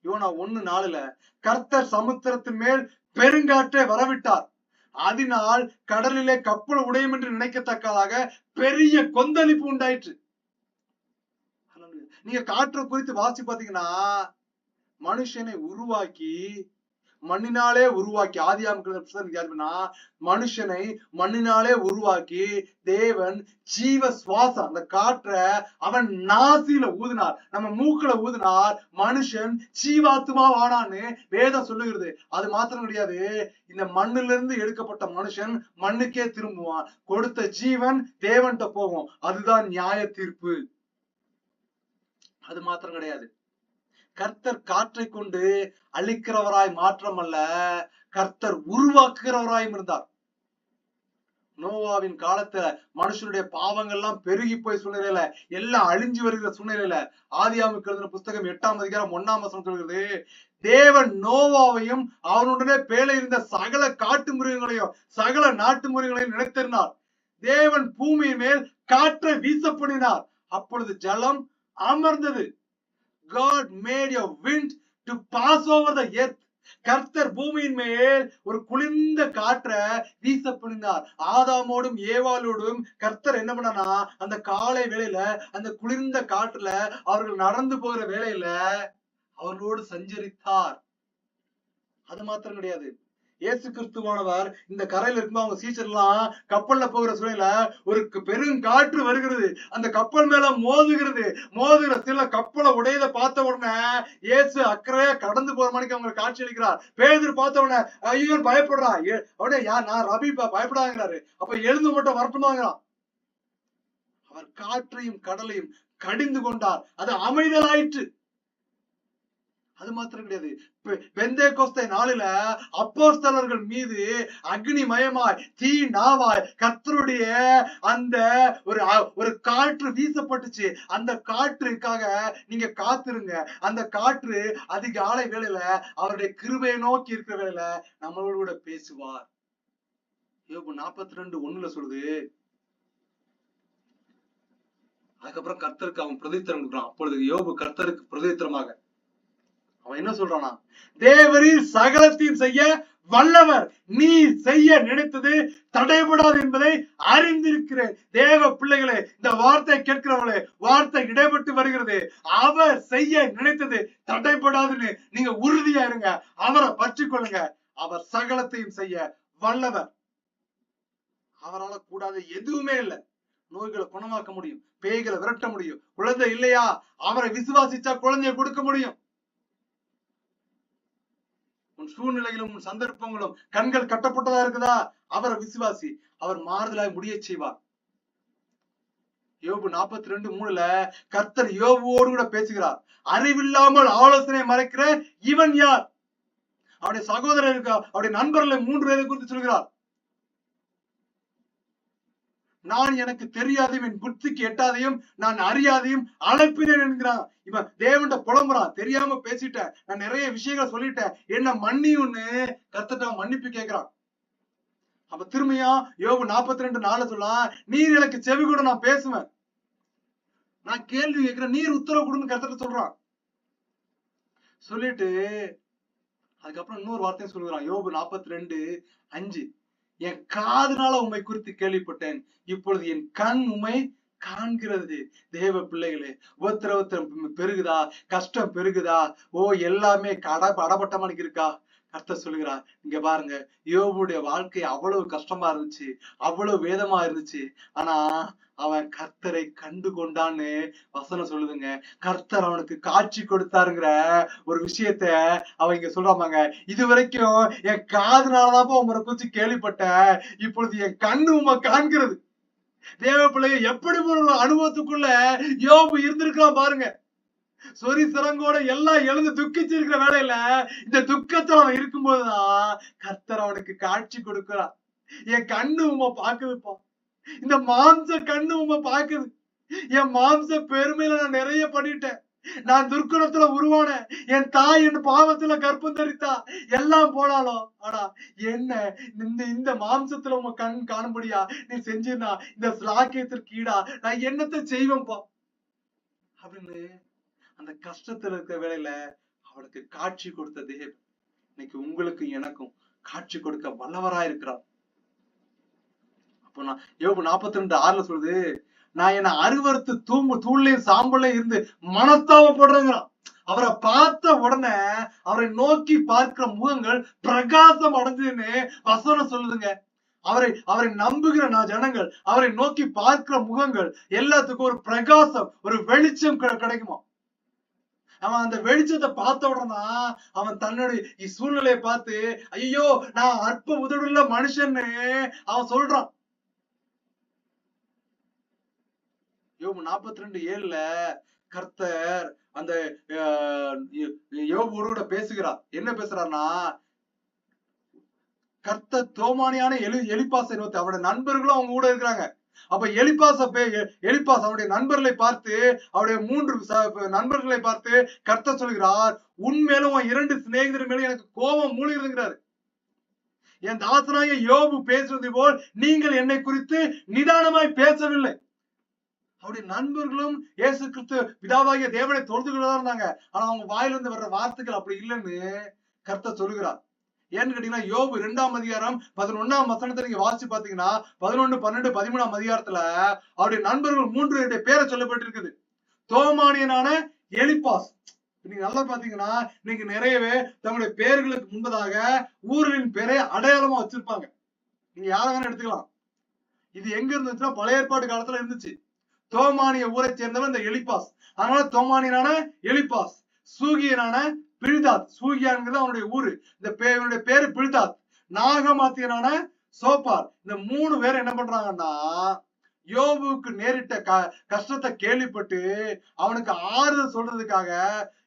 யோனா 1:4 கர்த்தர் சமுத்திரத்தின் மேல் பெருங்காற்றை வரவிட்டார், அதனால் கடலிலே கப்பல் உடையும் என்று நினைக்கத்தக்கதாக பெரிய கொந்தளிப்பு உண்டாயிற்று. நீங்க காற்றை குறித்து வாசி பாத்தீங்கன்னா, மனுஷனை உருவாக்கி மண்ணினாலே உருவாக்கி, ஆதியாகமம் மனுஷனை மண்ணினாலே உருவாக்கி தேவன் ஜீவ சுவாசம் அந்த காற்றை அவன் நாசியில ஊதினார், நம்ம மூக்குல ஊதினார், மனுஷன் ஜீவாத்மா ஆனான்னு வேதம் சொல்லுகிறது. அது மாத்திரம் கிடையாது, இந்த மண்ணில இருந்து எடுக்கப்பட்ட மனுஷன் மண்ணுக்கே திரும்புவான், கொடுத்த ஜீவன் தேவன்கிட்ட போகும். அதுதான் நியாய தீர்ப்பு. அது மாத்திரம் கிடையாது, கர்த்தர் காற்றை கொண்டு அழிக்கிறவராய் மாற்றமல்ல, கர்த்தர் உருவாக்குகிறவராயும் இருந்தார். நோவாவின் காலத்துல மனுஷனுடைய பாவங்கள் எல்லாம் பெருகி போய் சூழ்நிலையில, எல்லாம் அழிஞ்சு வருகிற சூழ்நிலையில ஆதியாகமம் எழுதின புஸ்தகம் 8ஆம் அதிகாரம் 1ஆம் வசனம் சொல்கிறது, தேவன் நோவாவையும் அவனுடனே பேழ இருந்த சகல காட்டு மிருகங்களையும் சகல நாட்டு மிருகங்களையும் நினைத்திருந்தார். தேவன் பூமியின் மேல் காற்றை வீச பண்ணினார், அப்பொழுது ஜலம் அமர்ந்தது. God made a wind to pass over the earth. கர்த்தர் பூமியின் மேல் ஒரு குளிர்ந்த காற்றை வீச பண்ணினார். ஆதாமோடும் ஏவாளோடும் கர்த்தர் என்ன பண்ணானா, அந்த காலை வேளையில அந்த குளிர்ந்த காற்றுல அவர்கள் நடந்து போகிற வேளையில அவர்களோடு சஞ்சரித்தார். அது மாத்திரம் கிடையாது, இயேசு கிறிஸ்துவானவர் இந்த கரையில இருக்கும்போது அவங்க சீச்சர்லாம் கப்பல்ல போகிற சூழ்நிலை ஒரு பெருங்காற்று வருகிறது, அந்த கப்பல் மேல மோதுகிற சில கப்பலை உடையதை பார்த்த உடனே இயேசு அக்கறையா கடந்து போற மணிக்கு அவங்க காட்சி அளிக்கிறார். பேதுரு பார்த்த உடனே ஐயோ பயப்படுறான், உடனே நான் ரபி பயப்படாங்கிறாரு, அப்ப எழுந்து மட்டும் வரட்டுமாங்கிறான். அவர் காற்றையும் கடலையும் கடிந்து கொண்டார், அது அமைதலாயிற்று. அது மாத்திரம் கிடையாது, பெந்தேகோஸ்தே நாளில அப்போஸ்தலர்கள் மீது அக்னிமயமாய் தீ நாவாய் கர்த்தருடைய அந்த ஒரு காற்று வீசப்பட்டுச்சு. அந்த காற்றுக்காக நீங்க காத்திருங்க, அந்த காற்று அதிகாலை வேளையில அவருடைய கிருபையை நோக்கி இருக்கிற வேளையில நம்மளோட பேசுவார். யோபு 42:1 சொல்லுது, அதுக்கப்புறம் கர்த்தருக்கு அவன் பிரதித்திரம் கொடுக்குறான். அப்பொழுது யோபு கர்த்தருக்கு பிரதித்திரமாக அவன் என்ன சொல்றானா, தேவரீர் சகலத்தையும் செய்ய வல்லவர், நீ செய்ய நினைத்தது தடைபடாது என்பதை அறிந்திருக்கிறேன். தேவ பிள்ளைகளே, இந்த வார்த்தை கேட்கிறவர்களே, வார்த்தை இடைப்பட்டு வருகிறது. அவர் செய்ய நினைத்தது தடைபடாதுன்னு நீங்க உறுதியா இருங்க, அவரை பற்றி கொள்ளுங்க. அவர் சகலத்தையும் செய்ய வல்லவர், அவரால் கூடாது எதுவுமே இல்லை. நோய்களை குணமாக்க முடியும், பேய்களை விரட்ட முடியும், குழந்தை இல்லையா அவரை விசுவாசிச்சா குழந்தைய கொடுக்க முடியும். உன் சூழ்நிலைகளும் உன் சந்தர்ப்பங்களும் கண்கள் கட்டப்பட்டதா இருக்குதா, அவரை விசுவாசி, அவர் மாறுதலாய் முடிய செய்வார். யோபு 42:3 கர்த்தர் யோபுவோடு கூட பேசுகிறார். அறிவில்லாமல் ஆலோசனை மறைக்கிற இவன் யார்? அவருடைய சகோதரருக்கு, அவருடைய நண்பர்களை 3 பேரை குறித்து சொல்கிறார். நான் எனக்கு தெரியாதையும் என் புத்திக்கு எட்டாதையும் நான் அறியாதையும் அழைப்பினேன் என்கிறான். இவன் தேவன்கிட்ட புலம்புறான். தெரியாம பேசிட்டேன், நான் நிறைய விஷயங்களை சொல்லிட்டேன், என்ன மன்னியும்னு கர்த்தர்ட்ட மன்னிப்பு கேட்கிறான். அப்ப திரும்பியா யோபு 42:4 சொல்லலாம், நீர் எனக்கு செவி கூட, நான் பேசுவேன், நான் கேள்வி கேட்கிறேன், நீர் உத்தரவு கொடுன்னு கர்த்தர்ட்ட சொல்றான். சொல்லிட்டு அதுக்கப்புறம் இன்னொரு வார்த்தையும் சொல்லுகிறான். யோபு 42:5 என் காதுனால உம்மை குறித்து கேள்விப்பட்டேன், இப்பொழுது என் கண் உம்மை காண்கிறது. தேவ பிள்ளைகளே, உபத்திரவத்தம் பெருகுதா, கஷ்டம் பெருகுதா, எல்லாமே அடபட்டமா இருக்கா? கர்த்தர் சொல்லுகிறார், இங்க பாருங்க, யோபுடைய வாழ்க்கை அவ்வளவு கஷ்டமா இருந்துச்சு, அவ்வளவு வேதமா இருந்துச்சு. ஆனா அவன் கர்த்தரை கண்டு கொண்டான்னு வசனம் சொல்லுதுங்க. கர்த்தர் அவனுக்கு காட்சி கொடுத்தாருங்கிற ஒரு விஷயத்த அவன் இங்க சொல்றாமாங்க. இது வரைக்கும் என் காதுனாலதான் உங்களை குறிச்சு கேள்விப்பட்டேன், இப்பொழுது என் கண்ணு உமை காண்கிறது. தேவ பிள்ளைய எப்படி ஒரு அனுபவத்துக்குள்ள யோபு இருந்திருக்கலாம் பாருங்க. சொறி சிறங்கோட எல்லாம் எழுந்து துக்கிச்சிருக்கிற வேலையில இந்த துக்கத்துல அவன் இருக்கும்போதுதான் கர்த்தர் அவனுக்கு காட்சி கொடுக்கிறான். என் கண்ணு உமை பாக்குதுப்பா, இந்த மாம்ச கண்ணு உமை பாக்குது. என் மாம்ச பெருமையில நான் நிறைய பண்ணிட்டேன், நான் துர்க்குணத்துல உருவான, என் தாய் என் பாவத்துல கற்பம் தரித்தா, எல்லாம் போனாலும் ஆனா என்ன இந்த மாம்சத்துல உங்க கண் காணும்படியா நீ செஞ்சிருந்தா இந்த ஸ்லாக்கியத்திற்கு ஈடா நான் என்னத்தை செய்வேன்பா அப்படின்னு அந்த கஷ்டத்துல இருக்கிற வேலையில அவளுக்கு காட்சி கொடுத்த தேவன் இன்னைக்கு உங்களுக்கு எனக்கும் காட்சி கொடுக்க வல்லவரா இருக்கிறார். அப்போ நான் யோபு 42:6 சொல்லுது, நான் என்ன அருவறுத்து தூள்லையும் சாம்பல்லையும் இருந்து மனஸ்தாபப்படுறேங்கிறான். அவரை பார்த்த உடனே அவரை நோக்கி பார்க்கிற முகங்கள் பிரகாசம் அடைஞ்சுன்னு வசனம் சொல்லுதுங்க. அவரை நம்புகிற ஜனங்கள், அவரை நோக்கி பார்க்கிற முகங்கள் எல்லாத்துக்கும் ஒரு பிரகாசம், ஒரு வெளிச்சம் கிடைக்குமா. அவன் அந்த வெளிச்சத்தை பார்த்த உடனே அவன் தன்னுடைய சூழ்நிலையை பார்த்து, ஐயோ நான் அற்ப உதடுள்ள மனுஷன்னு அவன் சொல்றான். யோபு 42:7 கர்த்தர் அந்த யோபு கூட பேசுகிறார். என்ன பேசுறாருன்னா, கர்த்தர் தோமானியான எலிப்பாசை நோக்கி, அவருடைய நண்பர்களும் அவங்க கூட இருக்கிறாங்க. அப்ப எலிப்பாஸ் அவருடைய நண்பர்களை பார்த்து, அவருடைய 3 நண்பர்களை பார்த்து கர்த்தர் சொல்கிறார், உன்மேலும் 2 சிநேகிதர் மேலும் எனக்கு கோபம் மூழ்கிறாரு. என் தாசனாய யோபு பேசுவது போல் நீங்கள் என்னை குறித்து நிதானமாய் பேசவில்லை. அவருடைய நண்பர்களும் இயேசு கிறிஸ்து பிதாவாகிய தேவனை தொழுது கொள்ளதான் இருந்தாங்க. ஆனா அவங்க வாயிலிருந்து வர்ற வார்த்தைகள் அப்படி இல்லைன்னு கர்த்தர் சொல்லுகிறார். ஏன்னு கேட்டீங்கன்னா, யோபு 2ஆம் அதிகாரம் 11ஆம் வசனத்தை நீங்க வாசிச்சு பாத்தீங்கன்னா, 11, 12, 13ஆம் அதிகாரத்துல அவருடைய நண்பர்கள் 3 பேரை சொல்லப்பட்டிருக்குது. தோமானியனான எலிப்பாஸ். நீங்க நல்லா பாத்தீங்கன்னா, நீங்க நிறையவே தங்களுடைய பெயர்களுக்கு முன்பதாக ஊர்களின் பேரை அடையாளமா வச்சிருப்பாங்க. நீங்க யார வேணா எடுத்துக்கலாம். இது எங்க இருந்துச்சுன்னா பழைய ஏற்பாடு காலத்துல இருந்துச்சு. தோமானிய ஊரை சேர்ந்தவன் இந்த எலிப்பாஸ். அதனால தோமானியனான எலிப்பாஸ், சூகியனான பில்தாத், சூகியான்கிறது அவனுடைய ஊரு, இந்த பேரு பில்தாத். நாகமாத்தியனான சோப்பார். இந்த 3 பேர் என்ன பண்றாங்கன்னா, யோபுக்கு நேரிட்ட கஷ்டத்தை கேள்விப்பட்டு அவனுக்கு ஆறுதல் சொல்றதுக்காக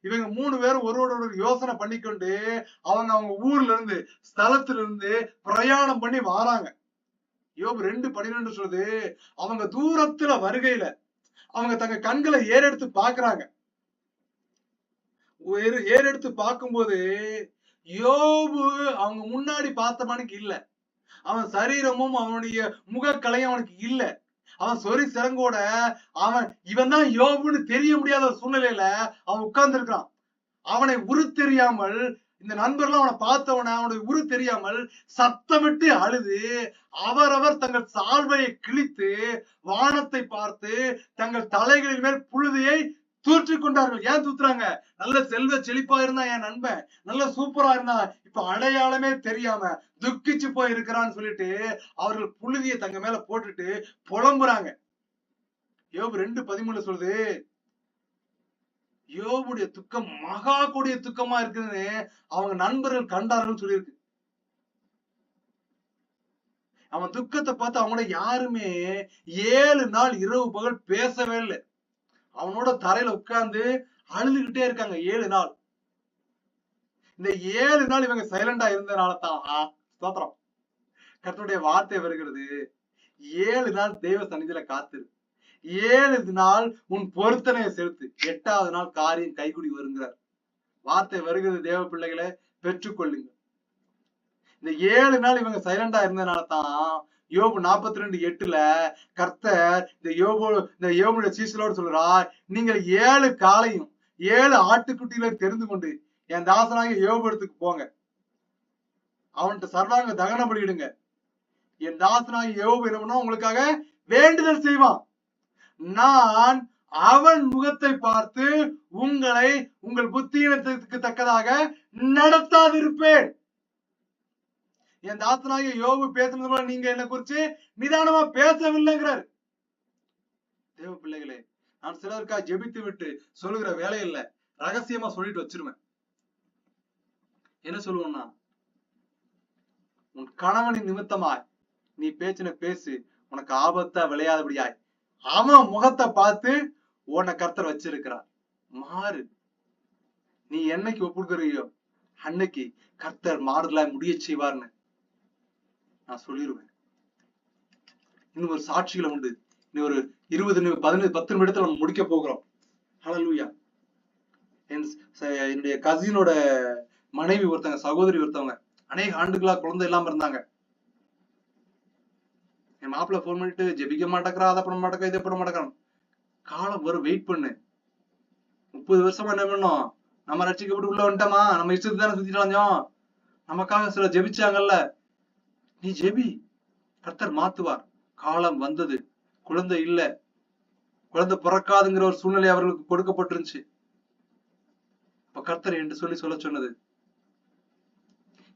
இவங்க 3 பேரும் ஒருவரோட யோசனை பண்ணிக்கொண்டு அவங்க ஊர்ல இருந்து, ஸ்தலத்துல இருந்து பிரயாணம் பண்ணி வராங்க. யோபு 2:12 சொல்லுது, அவங்க தூரத்துல வருகையில அவங்க தங்க கண்களை ஏறெடுத்து பாக்குறாங்க. ஏறெடுத்து பார்க்கும்போது யோபு அவங்க முன்னாடி பார்த்த மணிக்கு இல்ல. அவன் சரீரமும் அவனுடைய முகக்கலையும் அவனுக்கு இல்ல. அவன் சொறி சிறங்கோட இவன் தான் யோபுன்னு தெரிய முடியாத ஒரு சூழ்நிலையில அவன் உட்கார்ந்து இருக்கிறான். அவனை உரு தெரியாமல், இந்த நண்பர்கள் அவனை பார்த்தவன அவனுடைய உரு தெரியாமல் சத்தமிட்டு அழுது அவரவர் தங்கள் சால்வையை கிழித்து வானத்தை பார்த்து தங்கள் தலைகளின் மேல் புழுதியை தூற்றி கொண்டார்கள். ஏன் தூத்துறாங்க? நல்ல செல்வ செழிப்பா இருந்தா என் நண்பன், நல்ல சூப்பரா இருந்தா, இப்ப அடையாளமே தெரியாம துக்கிச்சு போய் இருக்கிறான்னு சொல்லிட்டு அவர்கள் புழுதியை தங்க மேல போட்டுட்டு புலம்புறாங்க. யோபு 2:13 சொல்லுது, யோபுடைய துக்கம் மகா கூடிய துக்கமா இருக்குன்னு அவங்க நண்பர்கள் கண்டார்கள் சொல்லியிருக்கு. அவன் துக்கத்தை பார்த்து அவங்கள யாருமே 7 நாள் இரவு பகல் பேசவே இல்லை. அவனோட தரையில உட்கார்ந்து அழுதுகிட்டே இருக்காங்க 7 நாள். இந்த 7 நாள் இவங்க சைலண்டா இருந்ததுனால தான் ஸ்தோத்திரம் கர்த்தருடைய வார்த்தை வருகிறது, 7 நாள் தெய்வ சந்நிதியில காத்திரு, 7 நாள் உன் பொருத்தனையை செலுத்து, 8வது நாள் காரியம் கைகூடி வருங்கிறார். வார்த்தை வருகிறது தேவ பிள்ளைகளை, பெற்றுக்கொள்ளுங்க. இந்த 7 நாள் இவங்க சைலண்டா இருந்ததுனால தான் யோபு 42:8 கர்த்தர் இந்த யோபுடைய சீசலோடு சொல்றார், நீங்கள் 7 காளையும் 7 ஆட்டுக்குட்டிகளையும் தெரிந்து கொண்டு என் தாசனாகிய யோபு இடத்துக்கு போங்க, அவன்கிட்ட சர்வாங்க தகன பலியிடுங்க. என் தாசனாகிய யோபு என்ன பண்ணா உங்களுக்காக வேண்டுதல் செய்வான். நான் அவன் முகத்தை பார்த்து உங்களை உங்கள் புத்தியினத்துக்கு தக்கதாக நடத்தாதிருப்பேன். என் தாசனாகிய யோபு பேசுனது போல நீங்க என்ன குறிச்சு நிதானமா பேசவில்லைங்கிறார். தேவ பிள்ளைகளே, நான் சிலருக்காக ஜெபித்து விட்டு சொல்லுகிற வேலை இல்ல, ரகசியமா சொல்லிட்டு வச்சிருவேன். என்ன சொல்லுவோம்னா, உன் கணவனின் நிமித்தமாய் நீ பேச்சின பேசு, உனக்கு ஆபத்தா விளையாதபடியாய் அவன் முகத்தை பார்த்து உன்னை கர்த்தர் வச்சிருக்கிறார். மாறு. நீ என்னைக்கு ஒப்புக்கிறியோ அன்னைக்கு கர்த்தர் மாறுதலாய் முடிய செய்வார்னு நான் சொல்லிடுவேன். இன்னும் ஒரு சாட்சிகளை உண்டு. இன்னும் ஒரு 10 நிமிடத்துல நம்ம முடிக்க போகிறோம். ஹல்லேலூயா. என்னுடைய கசினோட மனைவி ஒருத்தவங்க, சகோதரி ஒருத்தவங்க, அநேக ஆண்டுகளா குழந்தை இல்லாம இருந்தாங்க. என் மாப்பிள்ள போன் பண்ணிட்டு ஜெபிக்க மாட்டேங்கிறா, அதை பண்ண மாட்டேங்க, இதை பண்ண மாட்டேங்கிறான். காலம் வரும், வெயிட் பண்ணு. 30 வருஷமா என்ன பண்ணோம், நம்ம ரட்சிக்கப்பட்டு உள்ள வந்துட்டோமா, நம்ம இஷ்டத்துக்கு தானே சுத்திட்டு வந்தோம், நமக்காக சில ஜெபிச்சாங்கல்ல, நீ ஜெபி, கர்த்தர் மாத்துவார். காலம் வந்தது, குழந்தை இல்ல, குழந்தை பிறக்காதுங்கிற ஒரு சூழ்நிலை அவர்களுக்கு கொடுக்கப்பட்டிருந்துச்சு. இப்ப கர்த்தர் என்று சொல்ல சொன்னது,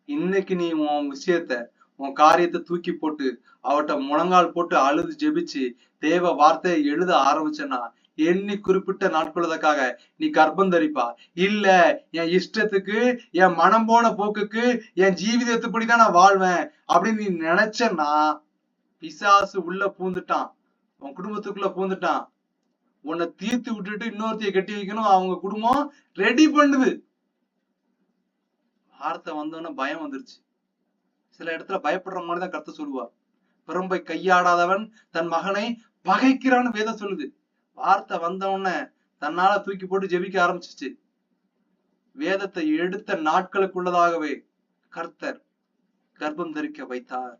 இன்னைக்கு நீ உன் விஷயத்த, உன் காரியத்தை தூக்கி போட்டு அவட்ட முழங்கால் போட்டு அழுது ஜெபிச்சு தேவ வார்த்தையை எழுத ஆரம்பிச்சேன்னா எண்ணி குறிப்பிட்ட நாட்களுக்காக நீ கர்ப்பம் தரிப்பா. இல்ல என் இஷ்டத்துக்கு, என் மனம் போன போக்குக்கு, என் ஜீவிதத்துப்படிதான் நான் வாழ்வேன் அப்படின்னு நீ நினைச்சன்னா, பிசாசு உள்ள பூந்துட்டான், உன் குடும்பத்துக்குள்ள பூந்துட்டான். உன்னை தீர்த்து விட்டுட்டு இன்னொருத்தைய கட்டி வைக்கணும், அவங்க குடும்பம் ரெடி பண்ணுது. வார்த்தை வந்தோன்னா பயம் வந்துருச்சு. சில இடத்துல பயப்படுற மாதிரிதான் கர்த்தர் சொல்லுவா. பிரம்பை கையாடாதவன் தன் மகனை பகைக்கிறான்னு வேதம் சொல்லுது. வார்த்தை வந்தவுடனே தன்னால தூக்கி போட்டு ஜெபிக்க ஆரம்பிச்சிச்சு. வேதத்தை எடுத்த நாட்களுக்குள்ளதாகவே கர்த்தர் கர்ப்பம் தரிக்க வைத்தார்.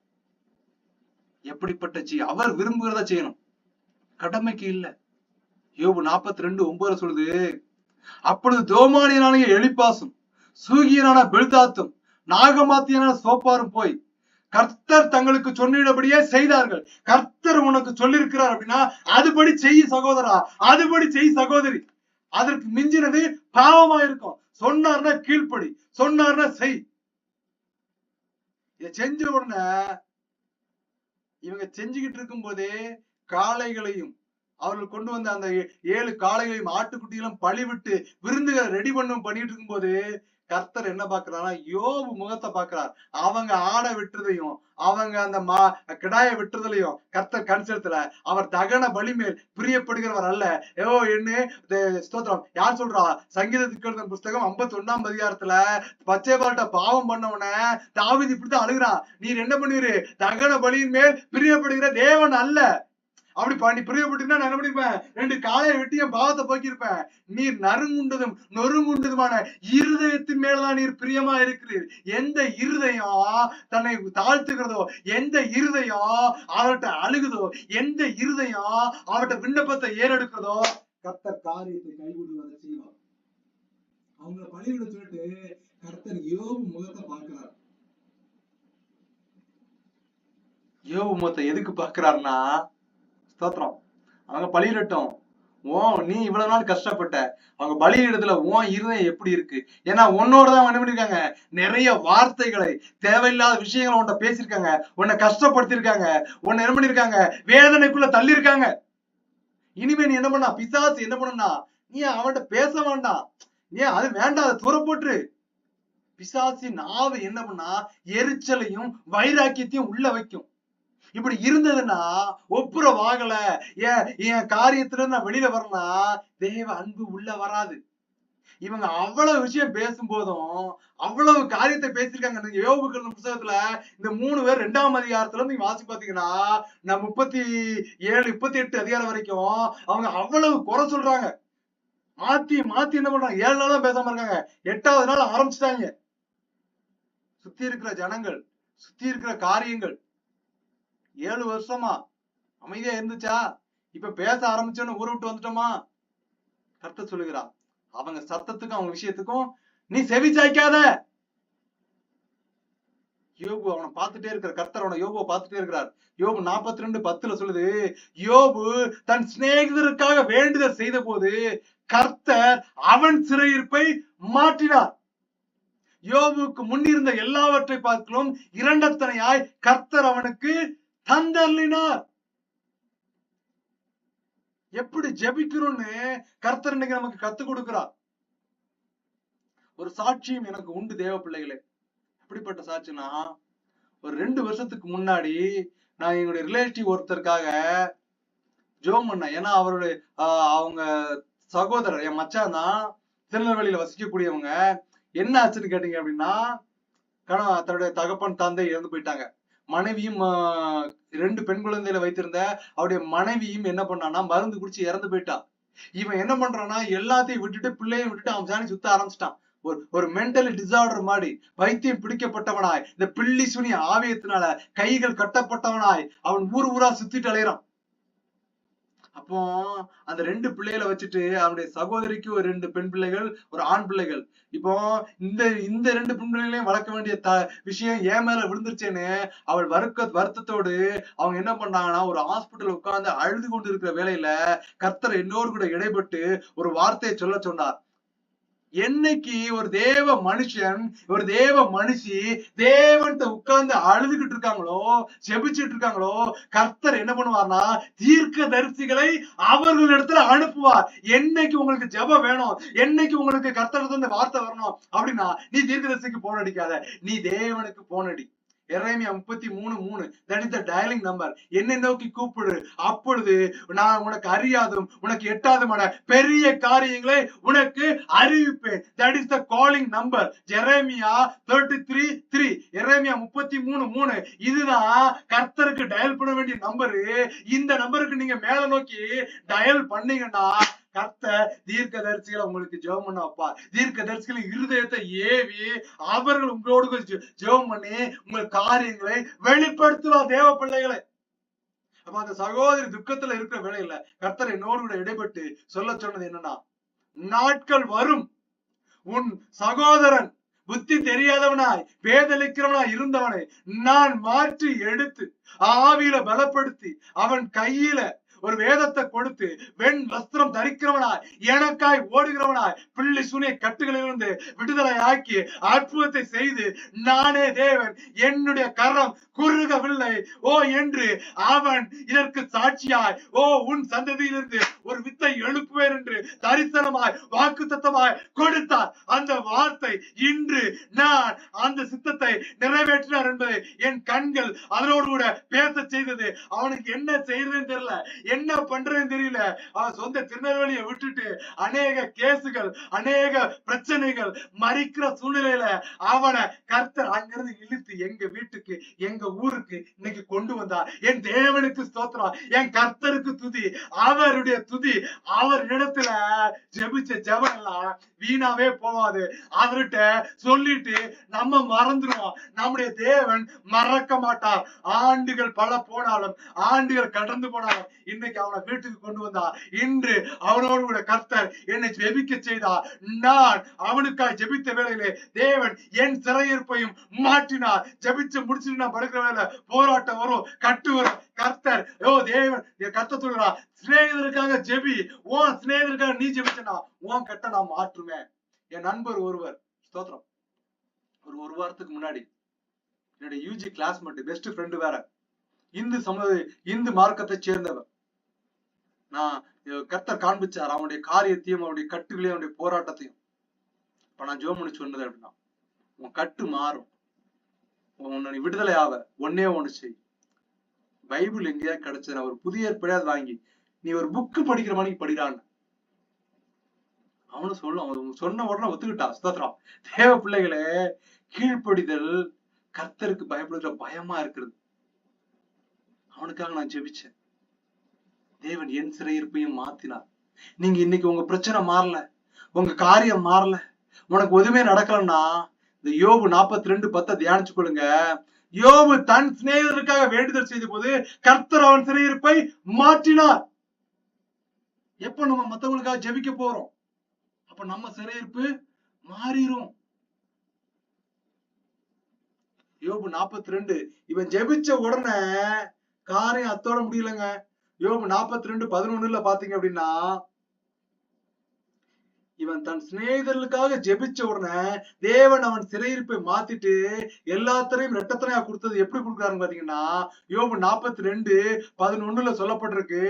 எப்படிப்பட்ட அவர் விரும்புகிறத செய்யணும், கடமைக்கு இல்ல. யோபு 42:9 சொல்லுது, அப்பொழுது தோமானியனான எலிப்பாசும் சூகியனான பெல்தாத்தும் நாகமாத்தியனான சோப்பாரும் போய் கர்த்தர் தங்களுக்கு சொன்னபடியே செய்தார்கள். கர்த்தர் உனக்கு சொல்லியிருக்கிறார் அப்படின்னா அதுபடி செய் சகோதரா, அதுபடி செய் சகோதரி. அதற்கு மிஞ்சினது பாவமா இருக்கும். சொன்னார்னா கீழ்ப்படி, சொன்னார்னா செய். இதை செஞ்ச உடனே இவங்க செஞ்சுக்கிட்டு இருக்கும் போதே காளைகளையும் அவர்கள் கொண்டு வந்த அந்த 7 காளைகளையும் ஆட்டுக்குட்டிகளும் பழிவிட்டு விருந்துகளை ரெடி பண்ணிட்டு இருக்கும் போது கர்த்தர் என்ன பாக்குறாருன்னா யோபு முகத்தை பாக்குறார். அவங்க ஆடை விட்டுறதையும் அவங்க அந்த கிடாய விட்டுறதுலையும் கர்த்தர் கண் செலுத்தல. அவர் தகன பலி மேல் பிரியப்படுகிறவர் அல்ல. என்ன ஸ்தோத்திரம். யார் சொல்றா? சங்கீதத்துக்கு புஸ்தகம் 51ஆம் அதிகாரத்துல பச்சை பாட்ட பாவம் பண்ணவன தாவீது இப்படித்தான் அழுகிறான். நீர் என்ன பண்ணுவீரு? தகன பலியின் மேல் பிரியப்படுகிற தேவன் அல்ல. அப்படி நீ பிரியப்பட்டீங்கன்னா நான் என்ன பண்ணிருப்பேன்? 2 காளையை வெட்டி என் பாவத்தை போக்கியிருப்பேன். நீர் நறுங்குண்டதும் நொறுங்குண்டதுமான இருதயத்தின் மேலதான் நீர் பிரியமா இருக்கிறீர். எந்த இருதயம் தன்னை தாழ்த்துகிறதோ, எந்த இருதயம் அவர்கிட்ட அழுகுதோ, எந்த இருதயம் அவர்கிட்ட விண்ணப்பத்தை ஏறெடுக்கிறதோ கர்த்தர் காரியத்தை கைவிடுவதை செய்வார். அவங்களை பழிவிட சொல்லிட்டு கர்த்தர் யோபு முகத்தை பார்க்கிறார். யோபு முகத்தை எதுக்கு பார்க்கிறார்னா, ஸ்தோத்திரம், அவங்க பலியிடட்டும். நீ இவ்வளவு நாள் கஷ்டப்பட்ட, அவங்க பலியிடத்துல இருதயம் எப்படி இருக்கு? ஏன்னா உன்னோடதான் என்ன பண்ணிருக்காங்க, நிறைய வார்த்தைகளை தேவையில்லாத விஷயங்களை உன்னை பேசியிருக்காங்க, உன்னை கஷ்டப்படுத்திருக்காங்க, உன்னை என்ன பண்ணிருக்காங்க, வேதனைக்குள்ள தள்ளி இருக்காங்க. இனிமே நீ என்ன பண்ணா, பிசாசு என்ன பண்ணா, நீ அவன்கிட்ட பேச வேண்டாம், ஏன் அது வேண்டாம், அதை தூர போட்டுரு. பிசாசின் ஆவி என்ன பண்ணா, எரிச்சலையும் வைராக்கியத்தையும் உள்ள வைக்கும். இப்படி இருந்ததுன்னா ஒப்புரவாகல, என் காரியத்துல நான் வெளியில வரனா தேவ அன்பு உள்ள வராது. இவங்க அவ்வளவு விஷயம் பேசும் போதும் அவ்வளவு காரியத்தை பேசிருக்காங்க. யோபுக்கள் புத்தகத்துல இந்த 3 பேர் 2ஆம் அதிகாரத்துல நீங்க வாசி பாத்தீங்கன்னா, நான் 37 38 அதிகாரம் வரைக்கும் அவங்க அவ்வளவு குறை சொல்றாங்க. மாத்தி மாத்தி என்ன பண்றாங்க, 7 நாளா பேசாம இருக்காங்க, 8வது நாள் ஆரம்பிச்சுட்டாங்க. சுத்தி இருக்கிற ஜனங்கள், சுத்தி இருக்கிற காரியங்கள் 7 வருஷமா அமைதியா இருந்துச்சா? இப்ப பேச ஆரம்பிச்சோன்னு ஊரை விட்டு வந்துட்டோமா? கர்த்தர் சொல்லுகிறார், அவங்க சத்தத்துக்கும் அவங்க விஷயத்துக்கும் நீ செவி சாய்க்காத. யோபு அவனை பார்த்துட்டே இருக்கிற கர்த்தர் அவனை யோபுவை பார்த்துட்டே இருக்கிறார். யோபு 42:10 சொல்லுது, யோபு தன் சிநேகிதருக்காக வேண்டுதல் செய்த போது கர்த்தர் அவன் சிறையிருப்பை மாற்றினார். யோபுக்கு முன்னிருந்த எல்லாவற்றை பார்க்கலும் இரண்டத்தனையாய் கர்த்தர் அவனுக்கு தந்தள்ளினார். எப்படி ஜெபிக்கணும்னு கர்த்தர் இன்னைக்கு நமக்கு கத்துக் கொடுக்கிறார். ஒரு சாட்சியும் எனக்கு உண்டு தேவ பிள்ளைகளே. எப்படிப்பட்ட சாட்சினா, ஒரு 2 வருஷத்துக்கு முன்னாடி நான் எங்களுடைய ரிலேட்டிவ் ஒருத்தருக்காக ஜோம் பண்ணேன். ஏன்னா அவருடைய அவங்க சகோதரர் என் மச்சான் தான், திருநெல்வேலியில வசிக்கக்கூடியவங்க. என்ன ஆச்சுன்னு கேட்டீங்க அப்படின்னா, தன்னுடைய தகப்பன் தந்தை இறந்து போயிட்டாங்க. மனைவியும் 2 பெண் குழந்தைகளை வைத்திருந்த அவருடைய மனைவியும் என்ன பண்ணான்னா மருந்து குடிச்சு இறந்து போயிட்டா. இவன் என்ன பண்றான்னா எல்லாத்தையும் விட்டுட்டு பிள்ளையும் விட்டுட்டு அவன் சாணி சுத்த ஆரம்பிச்சிட்டான். ஒரு மென்டலி டிசார்டர் மாதிரி வைத்தியம் பிடிக்கப்பட்டவனாய், இந்த பில்லி சுனி ஆவியத்தினால கைகள் கட்டப்பட்டவனாய் அவன் ஊரா சுத்திட்டு அலையறான். அப்போ அந்த 2 பிள்ளைகளை வச்சுட்டு அவனுடைய சகோதரிக்கு ஒரு 2 பெண் பிள்ளைகள், ஒரு ஆண் பிள்ளைகள். இப்போ இந்த 2 பெண் பிள்ளைகளையும் வளர்க்க வேண்டிய விஷயம் ஏன் மேல விழுந்துருச்சேன்னு அவள் வருத்தத்தோடு அவங்க என்ன பண்ணாங்கன்னா ஒரு ஹாஸ்பிட்டல் உட்கார்ந்து அழுது கொண்டு இருக்கிற வேலையில கர்த்தர் என்னோடு கூட இடைப்பட்டு ஒரு வார்த்தையை சொல்ல சொன்னார். என்னைக்கு ஒரு தேவ மனுஷன், ஒரு தேவ மனுஷி தேவன்கிட்ட உட்கார்ந்து அழுதுகிட்டு இருக்காங்களோ, ஜெபிச்சுட்டு இருக்காங்களோ, கர்த்தர் என்ன பண்ணுவார்னா தீர்க்க தரிசிகளை அவர்களிடத்துல அனுப்புவார். என்னைக்கு உங்களுக்கு ஜெபம் வேணும், என்னைக்கு உங்களுக்கு கர்த்தர் இந்த வார்த்தை வரணும் அப்படின்னா நீ தீர்க்க தரிசிக்கு போன் அடிக்காத, நீ தேவனுக்கு போன் அடி. எரேமியா 33:3 that is the dialing number. என்னை நோக்கி கூப்பிடு, அப்பொழுது நான் உனக்கு அறியாதும் உனக்கு எட்டாதுமான பெரிய காரியங்களை உனக்கு அறிவிப்பேன். that is the calling number. எரேமியா 33:3 எரேமியா 33:3 இதுதான் கர்த்தருக்கு டயல் பண்ண வேண்டிய நம்பரு. இந்த நம்பருக்கு நீங்க மேல நோக்கி டயல் பண்ணீங்கன்னா கர்த்தர் தீர்க்கதரிசிகளை உங்களுக்கு ஜெபம் பண்ண வைப்பா. தீர்க்கதரிசிகளின் இருதயத்தை ஏவி அவர்கள் உங்களோடு ஜெபம் பண்ணி உங்கள் காரியங்களை வெளிப்படுத்துவார் தேவ பிள்ளைகளை. அப்ப அந்த சகோதரி துக்கத்துல இருக்கிற வேலையில கர்த்தர் என்னோடு கூட இடைப்பட்டு சொல்ல சொன்னது என்னன்னா, நாட்கள் வரும் உன் சகோதரன் புத்தி தெரியாதவனாய் பேதலிக்கிறவனாய் இருந்தவனை நான் மாற்றி எடுத்து ஆவியில பலப்படுத்தி அவன் கையில ஒரு வேதத்தை கொடுத்து வெண் வஸ்திரம் தரிக்கிறவனாய் எனக்காய் ஓடுகிறவனாய் பிள்ளை சூனிய கட்டுகளிலிருந்து விடுதலை ஆக்கி அற்புதத்தை செய்து நானே தேவன், என்னுடைய கரம் குறுகவில்லை ஓ என்று அவன் இதற்கு சாட்சியாய் ஓ உன் சந்ததியிலிருந்து ஒரு வித்தை எழுப்புவேன் என்று தரிசனமாய் வாக்குத்தத்தமாய் கொடுத்தார். அந்த வார்த்தை இன்று நான் அந்த சித்தத்தை நிறைவேற்றினார் என்பதை என் கண்கள் அதனோடு கூட பேச செய்தது. அவனுக்கு என்ன செய்யறதுன்னு தெரியல, என்ன பண்றதுன்னு தெரியல. அவன் சொந்த திருநெல்வேலியை விட்டுட்டு அநேக கேசுகள், அநேக பிரச்சனைகள், மறிக்கிற சூழ்நிலையில அவனை கர்த்தர் அங்கிருந்து இழுத்து எங்க வீட்டுக்கு, எங்க ஊருக்கு இன்னைக்கு கொண்டு வந்தார். என் தேவனுக்கு ஸ்தோத்திரம், என் கர்த்தருக்கு துதி. அவருடைய துதி அவர் இடத்துல ஜெபிச்ச ஜெபம் எல்லாம் வீணாவே போவாது. அவர்கிட்ட சொல்லிட்டு நம்ம மறந்துடுவோம். நம்முடைய தேவன் மறக்க மாட்டார். ஆண்டுகள் பல போனாலும், ஆண்டுகள் கடந்து போனாலும் இன்னைக்கு அவனை வீட்டுக்கு கொண்டு வந்தா. இன்று அவனோடு கூட கர்த்தர் என்னை ஜெபிக்க செய்தார். நான் அவனுக்காக ஜெபித்த வேளையிலே தேவன் என் சிறையிருப்பையும் மாற்றினார். ஜெபிச்சு முடிச்சுட்டு நான் படுக்கிற வேலை போராட்டம் வரும், கட்டு வரும். கர்த்தர் ஓ தேவன் கர்த்தர் சொல்றார், சிநேகிதருக்காக ஜெபி, உன் சிநேகிதருக்காக நீ ஜெபிச்சனா உன் கட்ட நான் மாற்றுவேன். என் நண்பர் ஒருவர் ஸ்தோத்திரம் ஒரு வாரத்துக்கு முன்னாடி என்னுடைய யூஜி கிளாஸ்மேட், பெஸ்ட் ஃப்ரெண்டு வேற, இந்து மார்க்கத்தை சேர்ந்தவர். நான் கர்த்தர் காண்பிச்சார் அவனுடைய காரியத்தையும் அவனுடைய கட்டுகளையும் அவனுடைய போராட்டத்தையும். இப்ப நான் ஜெபம் பண்ணி சொன்னது அப்படின்னா, உன் கட்டு மாறும், உன்னை விடுதலை ஆவ ஒன்னே ஒண்ணு செய், பைபிள் எங்கேயா கிடைச்சது, ஒரு புதிய ஏற்பாடு வாங்கி நீ ஒரு புக்கு படிக்கிற மாதிரி படிக்கிறான். அவனு சொல்லும், அவன் சொன்ன உடனே ஒத்துக்கிட்டான். ஸ்தோத்திரம். தேவ பிள்ளைகளே, கீழ்ப்படிதல் கர்த்தருக்கு பயப்படுகிற பயமா இருக்கிறது. அவனுக்காக நான் ஜெபிச்சேன். தேவன் என் சிறையிருப்பையும் மாத்தினார். நீங்க இன்னைக்கு உங்க பிரச்சனை மாறல, உங்க காரியம் மாறல, உனக்கு எதுவுமே நடக்கலன்னா இந்த யோபு 42:10 தியானிச்சு கொள்ளுங்க. யோபு தன் சிநேகிதருக்காக வேண்டுதல் செய்த போது கர்த்தர் அவன் சிறையிருப்பை மாற்றினார். எப்ப நம்ம மத்தவங்களுக்காக ஜெபிக்க போறோம், அப்ப நம்ம சிறையிருப்பு மாறிடும். யோபு 42 இவன் ஜெபிச்ச உடனே காரியம் அத்தோட முடியலங்க. யோபு 42:11 பாத்தீங்க அப்படின்னா, இவன் தன் சிநேகிதர்களுக்காக ஜெபிச்ச உடனே தேவன் அவன் சிறையிருப்பை மாத்திட்டு எல்லாத்திலையும் ரெட்டத்தனையா கொடுத்தது. எப்படி கொடுக்குறாருன்னு பாத்தீங்கன்னா, யோபு 42:11 சொல்லப்பட்டிருக்கு,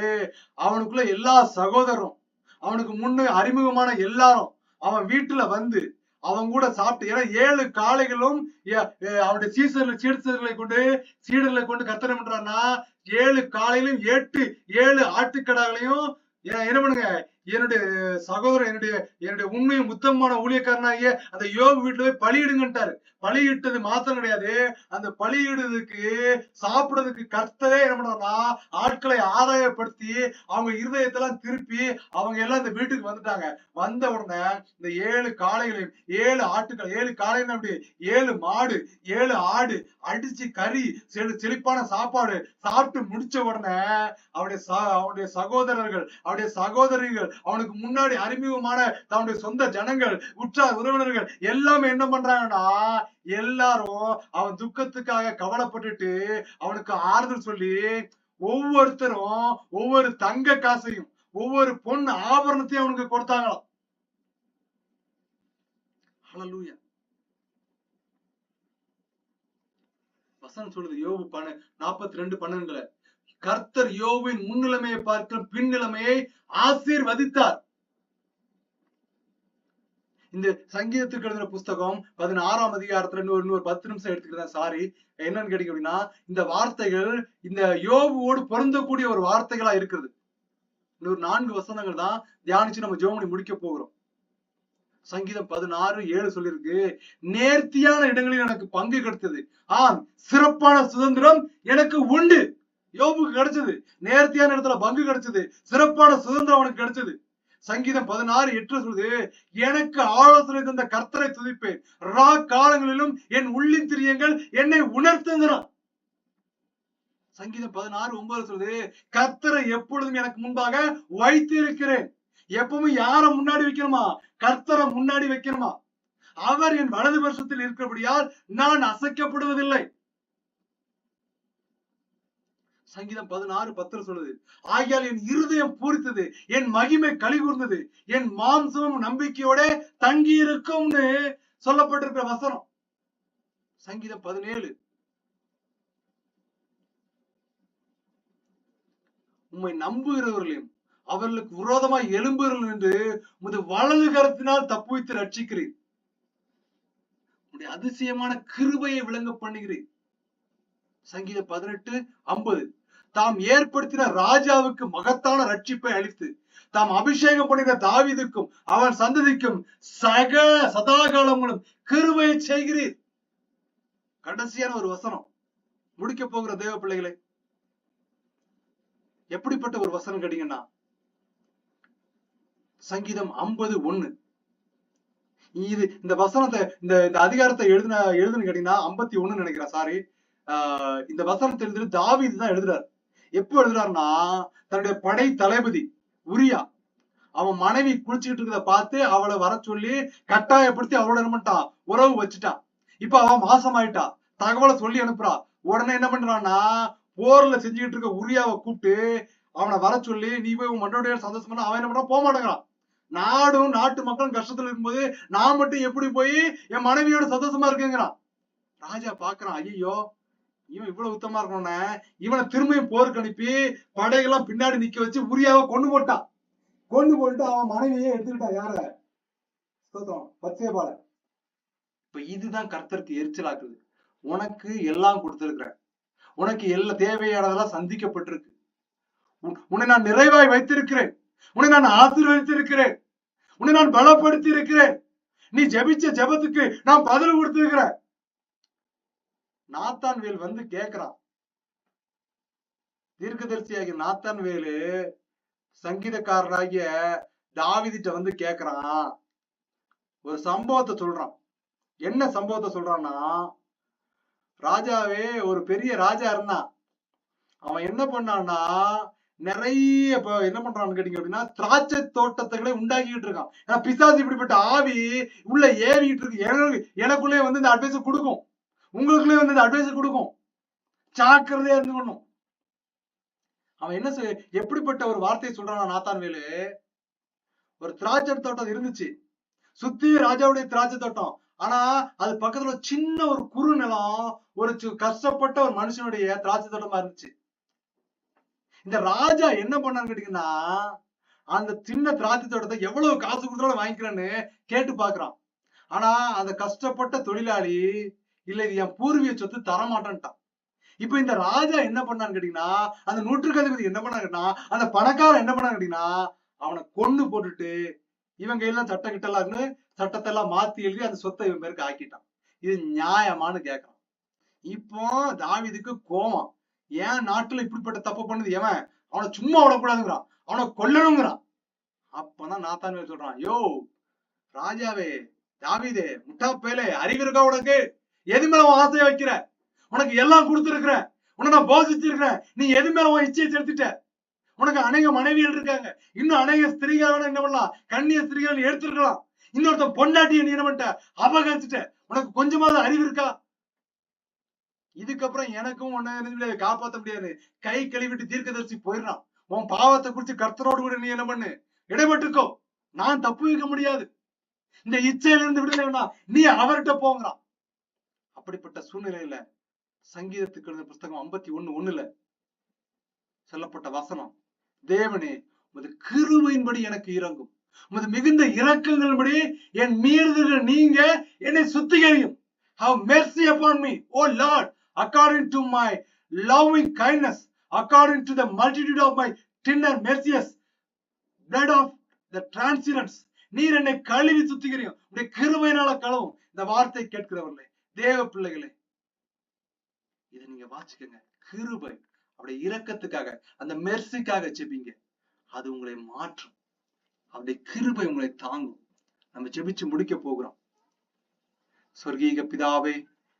அவனுக்குள்ள எல்லா சகோதரரும், அவனுக்கு முன்ன அறிமுகமான எல்லாரும் அவன் வீட்டுல வந்து அவன் கூட சாப்பிட்டு, ஏன்னா 7 காளைகளும் அவனுடைய சீடர்களை கொண்டு கர்த்தனை பண்றான்னா, 7 காளையிலும் 7 ஆட்டுக்கடாகளையும் என்ன பண்ணுங்க, என்னுடைய சகோதரர், என்னுடைய உண்மையும் உத்தமமான ஊழியக்காரனாகிய அந்த யோபு வீட்டுல போய் பலியிடுங்கன்ட்டாரு. பலியிட்டது மாத்திரம் கிடையாது, அந்த பலியிடுறதுக்கு சாப்பிடுறதுக்கு கர்த்தரே என்ன பண்றாருன்னா ஆட்களை ஆதாயப்படுத்தி அவங்க இருதயத்தெல்லாம் திருப்பி அவங்க எல்லாம் இந்த வீட்டுக்கு வந்துட்டாங்க. வந்த உடனே இந்த 7 காளைகளையும் 7 ஆட்டுக்கள், 7 காளைகள் அப்படி 7 மாடு 7 ஆடு அடிச்சு கறி செழிப்பான சாப்பாடு சாப்பிட்டு முடிச்ச உடனே அவனுடைய சகோதரர்கள், அவனுடைய சகோதரிகள், அவனுக்கு முன்னாடி அறிமுகமான தன்னுடைய சொந்த ஜனங்கள், உற்றார் உறவினர்கள் எல்லாமே என்ன பண்றாங்கன்னா, எல்லாரும் அவன் துக்கத்துக்காக கவலைப்பட்டுட்டு அவனுக்கு ஆறுதல் சொல்லி ஒவ்வொருத்தரும் ஒவ்வொரு தங்க காசையும் ஒவ்வொரு பொன் ஆபரணத்தையும் அவனுக்கு கொடுத்தாங்களாம். ஹல்லேலூயா. வசனம் சொல்லுது, யோபு 42:12 கர்த்தர் யோபின் முன்னிலைமையை பார்க்க பின்னிலைமையை ஆசீர்வதித்தார். இந்த சங்கீதத்துக்கு எழுதின புஸ்தகம் 16ஆம் அதிகாரத்துல இன்னொரு 10 நிமிஷம் எடுத்துக்கிறேன், சாரி. என்னன்னு கேட்டீங்க அப்படின்னா, இந்த வார்த்தைகள் இந்த யோபுவோடு பொருந்தக்கூடிய ஒரு வார்த்தைகளா இருக்குது. இன்னொரு 4 வசனங்கள் தான் தியானிச்சு நம்ம ஜெபம் பண்ணி முடிக்க போகிறோம். சங்கீதம் 16:7 சொல்லிருக்கு, நேர்த்தியான இடங்களில் எனக்கு பங்கு கிடைத்தது, சிறப்பான சுதந்திரம் எனக்கு உண்டு. யோபுக்கு கிடைச்சது, நேர்த்தியான இடத்துல பங்கு கிடைச்சது, சிறப்பான சுதந்திரம் அவனுக்கு கிடைச்சது. சங்கீதம் 16:8 சொல்லுது, எனக்கு ஆலோசனை தந்த கர்த்தரை துதிப்பேன், ரா காலங்களிலும் என் உள்ளின் திரியங்கள் என்னை உணர்த்துகிறான். சங்கீதம் 16:9 சொல்லுது, கர்த்தரை எப்பொழுதும் எனக்கு முன்பாக வைத்து இருக்கிறேன். எப்பவும் யார முன்னாடி வைக்கணுமா? கர்த்தரை முன்னாடி வைக்கணுமா? அவர் என் வலது வருஷத்தில் இருக்கிறபடியால் நான் அசைக்கப்படுவதில்லை. சங்கீதம் 16:10 சொல்லுது, ஆகையால் என் இருதயம் பூரித்தது, என் மகிமை கலிகூர்ந்தது, என் மாம்சமும் நம்பிக்கையோட தங்கி இருக்கும்னு சொல்லப்பட்டிருக்கிற வசனம். சங்கீதம் 17, உம்மை நம்புகிறவர்களையும் அவர்களுக்கு விரோதமாய் எழும்புகிறவர்கள் என்று உமது வலது கரத்தினால் தப்புவித்து ரட்சிக்கிறீர், உம்முடைய அதிசயமான கிருபையை விளங்க பண்ணுகிறீர். சங்கீதம் 18:50 தாம் ஏற்படுத்தின ராஜாவுக்கு மகத்தான ரட்சிப்பை அளித்து தாம் அபிஷேகம் பண்ணின தாவீதுக்கும் அவன் சந்ததிக்கும் சதாகாலங்களும் கிருபையை செய்கிறீர். கடைசியான ஒரு வசனம் முடிக்க போகிற தேவ பிள்ளைகளை, எப்படிப்பட்ட ஒரு வசனம் கேட்டீங்கன்னா, சங்கீதம் 50:1. இது இந்த வசனத்தை இந்த அதிகாரத்தை எழுதுன்னு கேட்டீங்கன்னா 51 நினைக்கிறேன், சாரி. இந்த வசனத்தை எழுதுறது தாவீது தான் எழுதுறாரு. எப்போ எழுதுறாருன்னா, தன்னுடைய படை தளபதி உரியா அவன் மனைவி குளிச்சுக்கிட்டு இருக்கிறத பார்த்து அவளை வர சொல்லி கட்டாயப்படுத்தி அவளோட என்ன பண்ணிட்டான், உறவு வச்சுட்டான். இப்ப அவன் மாசமாயிட்டா, தகவலை சொல்லி அனுப்புறா. உடனே என்ன பண்றான்னா, போர்ல செஞ்சுக்கிட்டு இருக்க உரியாவை கூப்பிட்டு அவனை வர சொல்லி, நீ போய் உன் மன்னோடைய சந்தோஷம் பண்ண. அவன் என்ன பண்றான், போக மாட்டேங்கிறான். நாடும் நாட்டு மக்களும் கஷ்டத்துல இருக்கும்போது நான் மட்டும் எப்படி போய் என் மனைவியோட சந்தோஷமா இருக்குங்கிறான். ராஜா பாக்குறான், ஐயோ இவன் இவ்வளவு உத்தமா இருக்கணும்னு இவனை திரும்பியும் போருக்கு அனுப்பி படைகள்லாம் பின்னாடி நிக்க வச்சு உரியாவை கொண்டு போட்டான். கொண்டு போட்டு அவன் மனைவியே எடுத்துக்கிட்டான். யார? இப்ப இதுதான் கர்த்தருக்கு எரிச்சலாக்குது. உனக்கு எல்லாம் கொடுத்திருக்கிறேன், உனக்கு எல்லா தேவையானதெல்லாம் சந்திக்கப்பட்டிருக்கு. உன்னை நான் நிறைவாய் வைத்திருக்கிறேன், உன்னை நான் ஆசீர்வதித்திருக்கிறேன், உன்னை நான் பலப்படுத்தி இருக்கிறேன், நீ ஜெபிச்ச ஜெபத்துக்கு நான் பதில் கொடுத்திருக்கிறேன். நாத்தான்வேல் வந்து கேட்கிறான். தீர்க்கதரிசியாகிய நாத்தான்வேலு சங்கீதக்காரராகிய தாவீதிட்ட வந்து கேட்கிறான். ஒரு சம்பவத்தை சொல்றான். என்ன சம்பவத்தை சொல்றான்னா, ராஜாவே, ஒரு பெரிய ராஜா இருந்தான். அவன் என்ன பண்ணான்னா, நிறைய என்ன பண்றான்னு கேட்டீங்க அப்படின்னா, திராட்சை தோட்டத்துகளை உண்டாக்கிட்டு இருக்கான். ஏன்னா பிசாசு இப்படிப்பட்ட ஆவி உள்ள ஏறிக்கிட்டு இருக்கு. எனக்குள்ளே வந்து இந்த அட்வைஸ் கொடுக்கும், உங்களுக்குள்ளே வந்து இந்த அட்வைஸ் கொடுக்கும். ஜாக்கிரதையா இருந்துக்கணும். அவன் என்ன எப்படிப்பட்ட ஒரு வார்த்தையை சொல்றான் நாத்தான்வேலு, ஒரு திராட்சை தோட்டம் இருந்துச்சு, சுத்தி ராஜாவுடைய திராட்சை தோட்டம். ஆனா அது பக்கத்துல சின்ன ஒரு குறு நிலம், ஒரு கஷ்டப்பட்ட ஒரு மனுஷனுடைய திராட்சை தோட்டமா இருந்துச்சு. இந்த ராஜா என்ன பண்ணான்னு கேட்டீங்கன்னா, அந்த சின்ன திராட்சை தோட்டத்தை எவ்வளவு காசு கொடுத்தாலும் வாங்கிக்கிறேன்னு கேட்டு பாக்குறான். ஆனா அந்த கஷ்டப்பட்ட தொழிலாளி, இல்ல இது என் பூர்வீக சொத்து தரமாட்டான்ட்டான். இப்ப இந்த ராஜா என்ன பண்ணான்னு கேட்டீங்கன்னா, அந்த நூற்றுக்கதிபதி என்ன பண்ணாங்கன்னா, அந்த பணக்காரன் என்ன பண்ணான்னு கேட்டீங்கன்னா, அவனை கொண்டு போட்டுட்டு இவங்க எல்லாம் சட்டம் கிட்டலாம்னு சட்டத்தை எல்லாம் மாத்தி எழுதி அந்த சொத்தை இவன் பேருக்கு ஆக்கிட்டான். இது நியாயமானு கேட்கறான். இப்போ தாவீதுக்கு கோவம், ஏன் நாட்டுல இப்படிப்பட்ட தப்பு பண்ணுது எவன், அவனை சும்மா விடக்கூடாதுங்கிறான், அவனை கொல்லணுங்கிறான். அப்பதான் நாத்தான்வேல் சொல்றான், யோ ராஜாவே, தாவீதே, முட்டா பேலே, அறிவு இருக்கா உனக்கு? எது மேல உன் ஆசையை வைக்கிற? உனக்கு எல்லாம் கொடுத்துருக்கிறேன், உன்னை நான் போஷிச்சிருக்கிறேன், நீ எது மேல உன் இச்சையை செலுத்திட்ட? உனக்கு அநேக மனைவிகள் இருக்காங்க, இன்னும் அநேக ஸ்திரீகள் என்ன பண்ணலாம், கண்ணிய ஸ்திரீகள் எடுத்துருக்கலாம். இன்னொருத்த பொண்டாட்டியை நீ என்ன பண்ணிட்ட, அபகரிச்சுட்ட. உனக்கு கொஞ்சமாவது அறிவு இருக்கா? இதுக்கப்புறம் எனக்கும் ஒன்னு காப்பாற்ற முடியாது. கை கழுவிட்டு தீர்க்கதரிசி போயிடுறான். உன் பாவத்தை குறிச்சு கர்த்தரோடு கூட நீ என்ன பண்ணு, இடைப்பட்டுக்கோ. நான் தப்பு வைக்க முடியாது. இந்த இச்சையில இருந்து விடுதலை நீ அவர்கிட்ட போங்கிறான். அப்படிப்பட்ட சூழ்நிலையில சங்கீதத்துக்கு எழுதின புஸ்தகம் 51:1 சொல்லப்பட்ட வசனம், தேவனே உமது கிருபையின்படி எனக்கு இறங்கும், உமது மிகுந்த இரக்கங்களின்படி என் மீறுதல்கள் நீங்க என்னை சுத்திகரியும். Have mercy upon me, O Lord, according to my loving kindness, according to the multitude of my tender mercies, blood of the transcendence. நீர் என்னை கழுவி சுத்திகரியும், உடைய கிருபையினால கழுவும். இந்த வார்த்தை கேட்கிறவர்களே, தேவ பிள்ளைகளே, இதை நீங்க வாசிக்கங்க. கிருபை, அவருடைய இரக்கத்துக்காக, அந்த மெர்சிக்காக ஜெபிங்க. அது உங்களை மாற்றும். அவருடைய கிருபை உங்களை தாங்கும். நம்ம ஜெபிச்சு முடிக்க போகிறோம். சொர்க்கீக பிதாவே,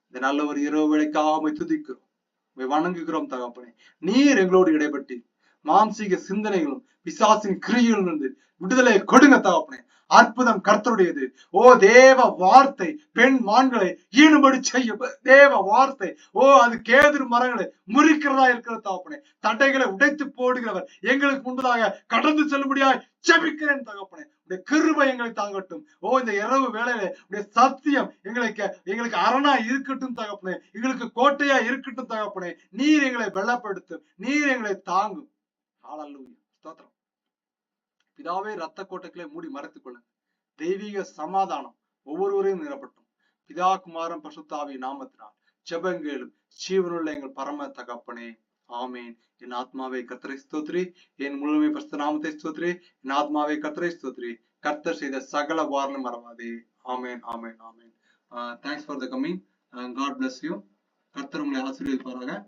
இந்த நல்ல ஒரு இரவு வேளைக்காக துதிக்கிறோம், வணங்குகிறோம் தகப்பனே. நீர் எங்களோடு இடைப்பட்டு மாம்சீக சிந்தனைகளும் பிசாசின் கிரியைகளும் இருந்து விடுதலை கொடுங்க தகப்பனே. அற்புதம் கர்த்தருடையது. ஓ தேவ வார்த்தை பெண் மான்களை ஈடுபடி செய்ய தேவ வார்த்தை, ஓ அது கேதுரு மரங்களை முறிக்கிறதா இருக்கிற தகப்பனே. தடைகளை உடைத்து போடுகிறவர் எங்களுக்கு முன்பதாக கடந்து செல்லும்படியாய் ஜெபிக்கிறேன் தகப்பனே. உடைய கிருபை எங்களை தாங்கட்டும். ஓ இந்த இரவு வேளையில உடைய சத்தியம் எங்களுக்கு அரணா இருக்கட்டும் தகப்பனே, எங்களுக்கு கோட்டையா இருக்கட்டும் தகப்பனே. நீர் எங்களை வெள்ளப்படுத்தும், நீர் எங்களை தாங்கும். ஹல்லேலூயா, ஸ்தோத்திரம். பிதாவே, ரத்த கோட்டைகளை மூடி மறைத்துக் கொள்ளுங்க. தெய்வீக சமாதானம் ஒவ்வொருவரையும் நிரப்பட்டும். பிதா குமாரன் பரிசுத்த ஆவியின் நாமத்தினால் ஜெபங்களும் ஜீவனுள்ள எங்கள் பரம தகப்பனே, ஆமேன். என் ஆத்மாவை கர்த்தரை ஸ்தோத்திரி, என் முழுமை பரிசுத்த நாமத்தை ஸ்தோத்திரி, என் ஆத்மாவை கர்த்தரை ஸ்தோத்திரி, கர்த்தர் செய்த சகல வாரனும் மறவாதே. ஆமேன், ஆமேன், ஆமேன். Thanks for the coming. God bless you. கர்த்தர் உங்களை ஆசீர்வதிப்பாராக.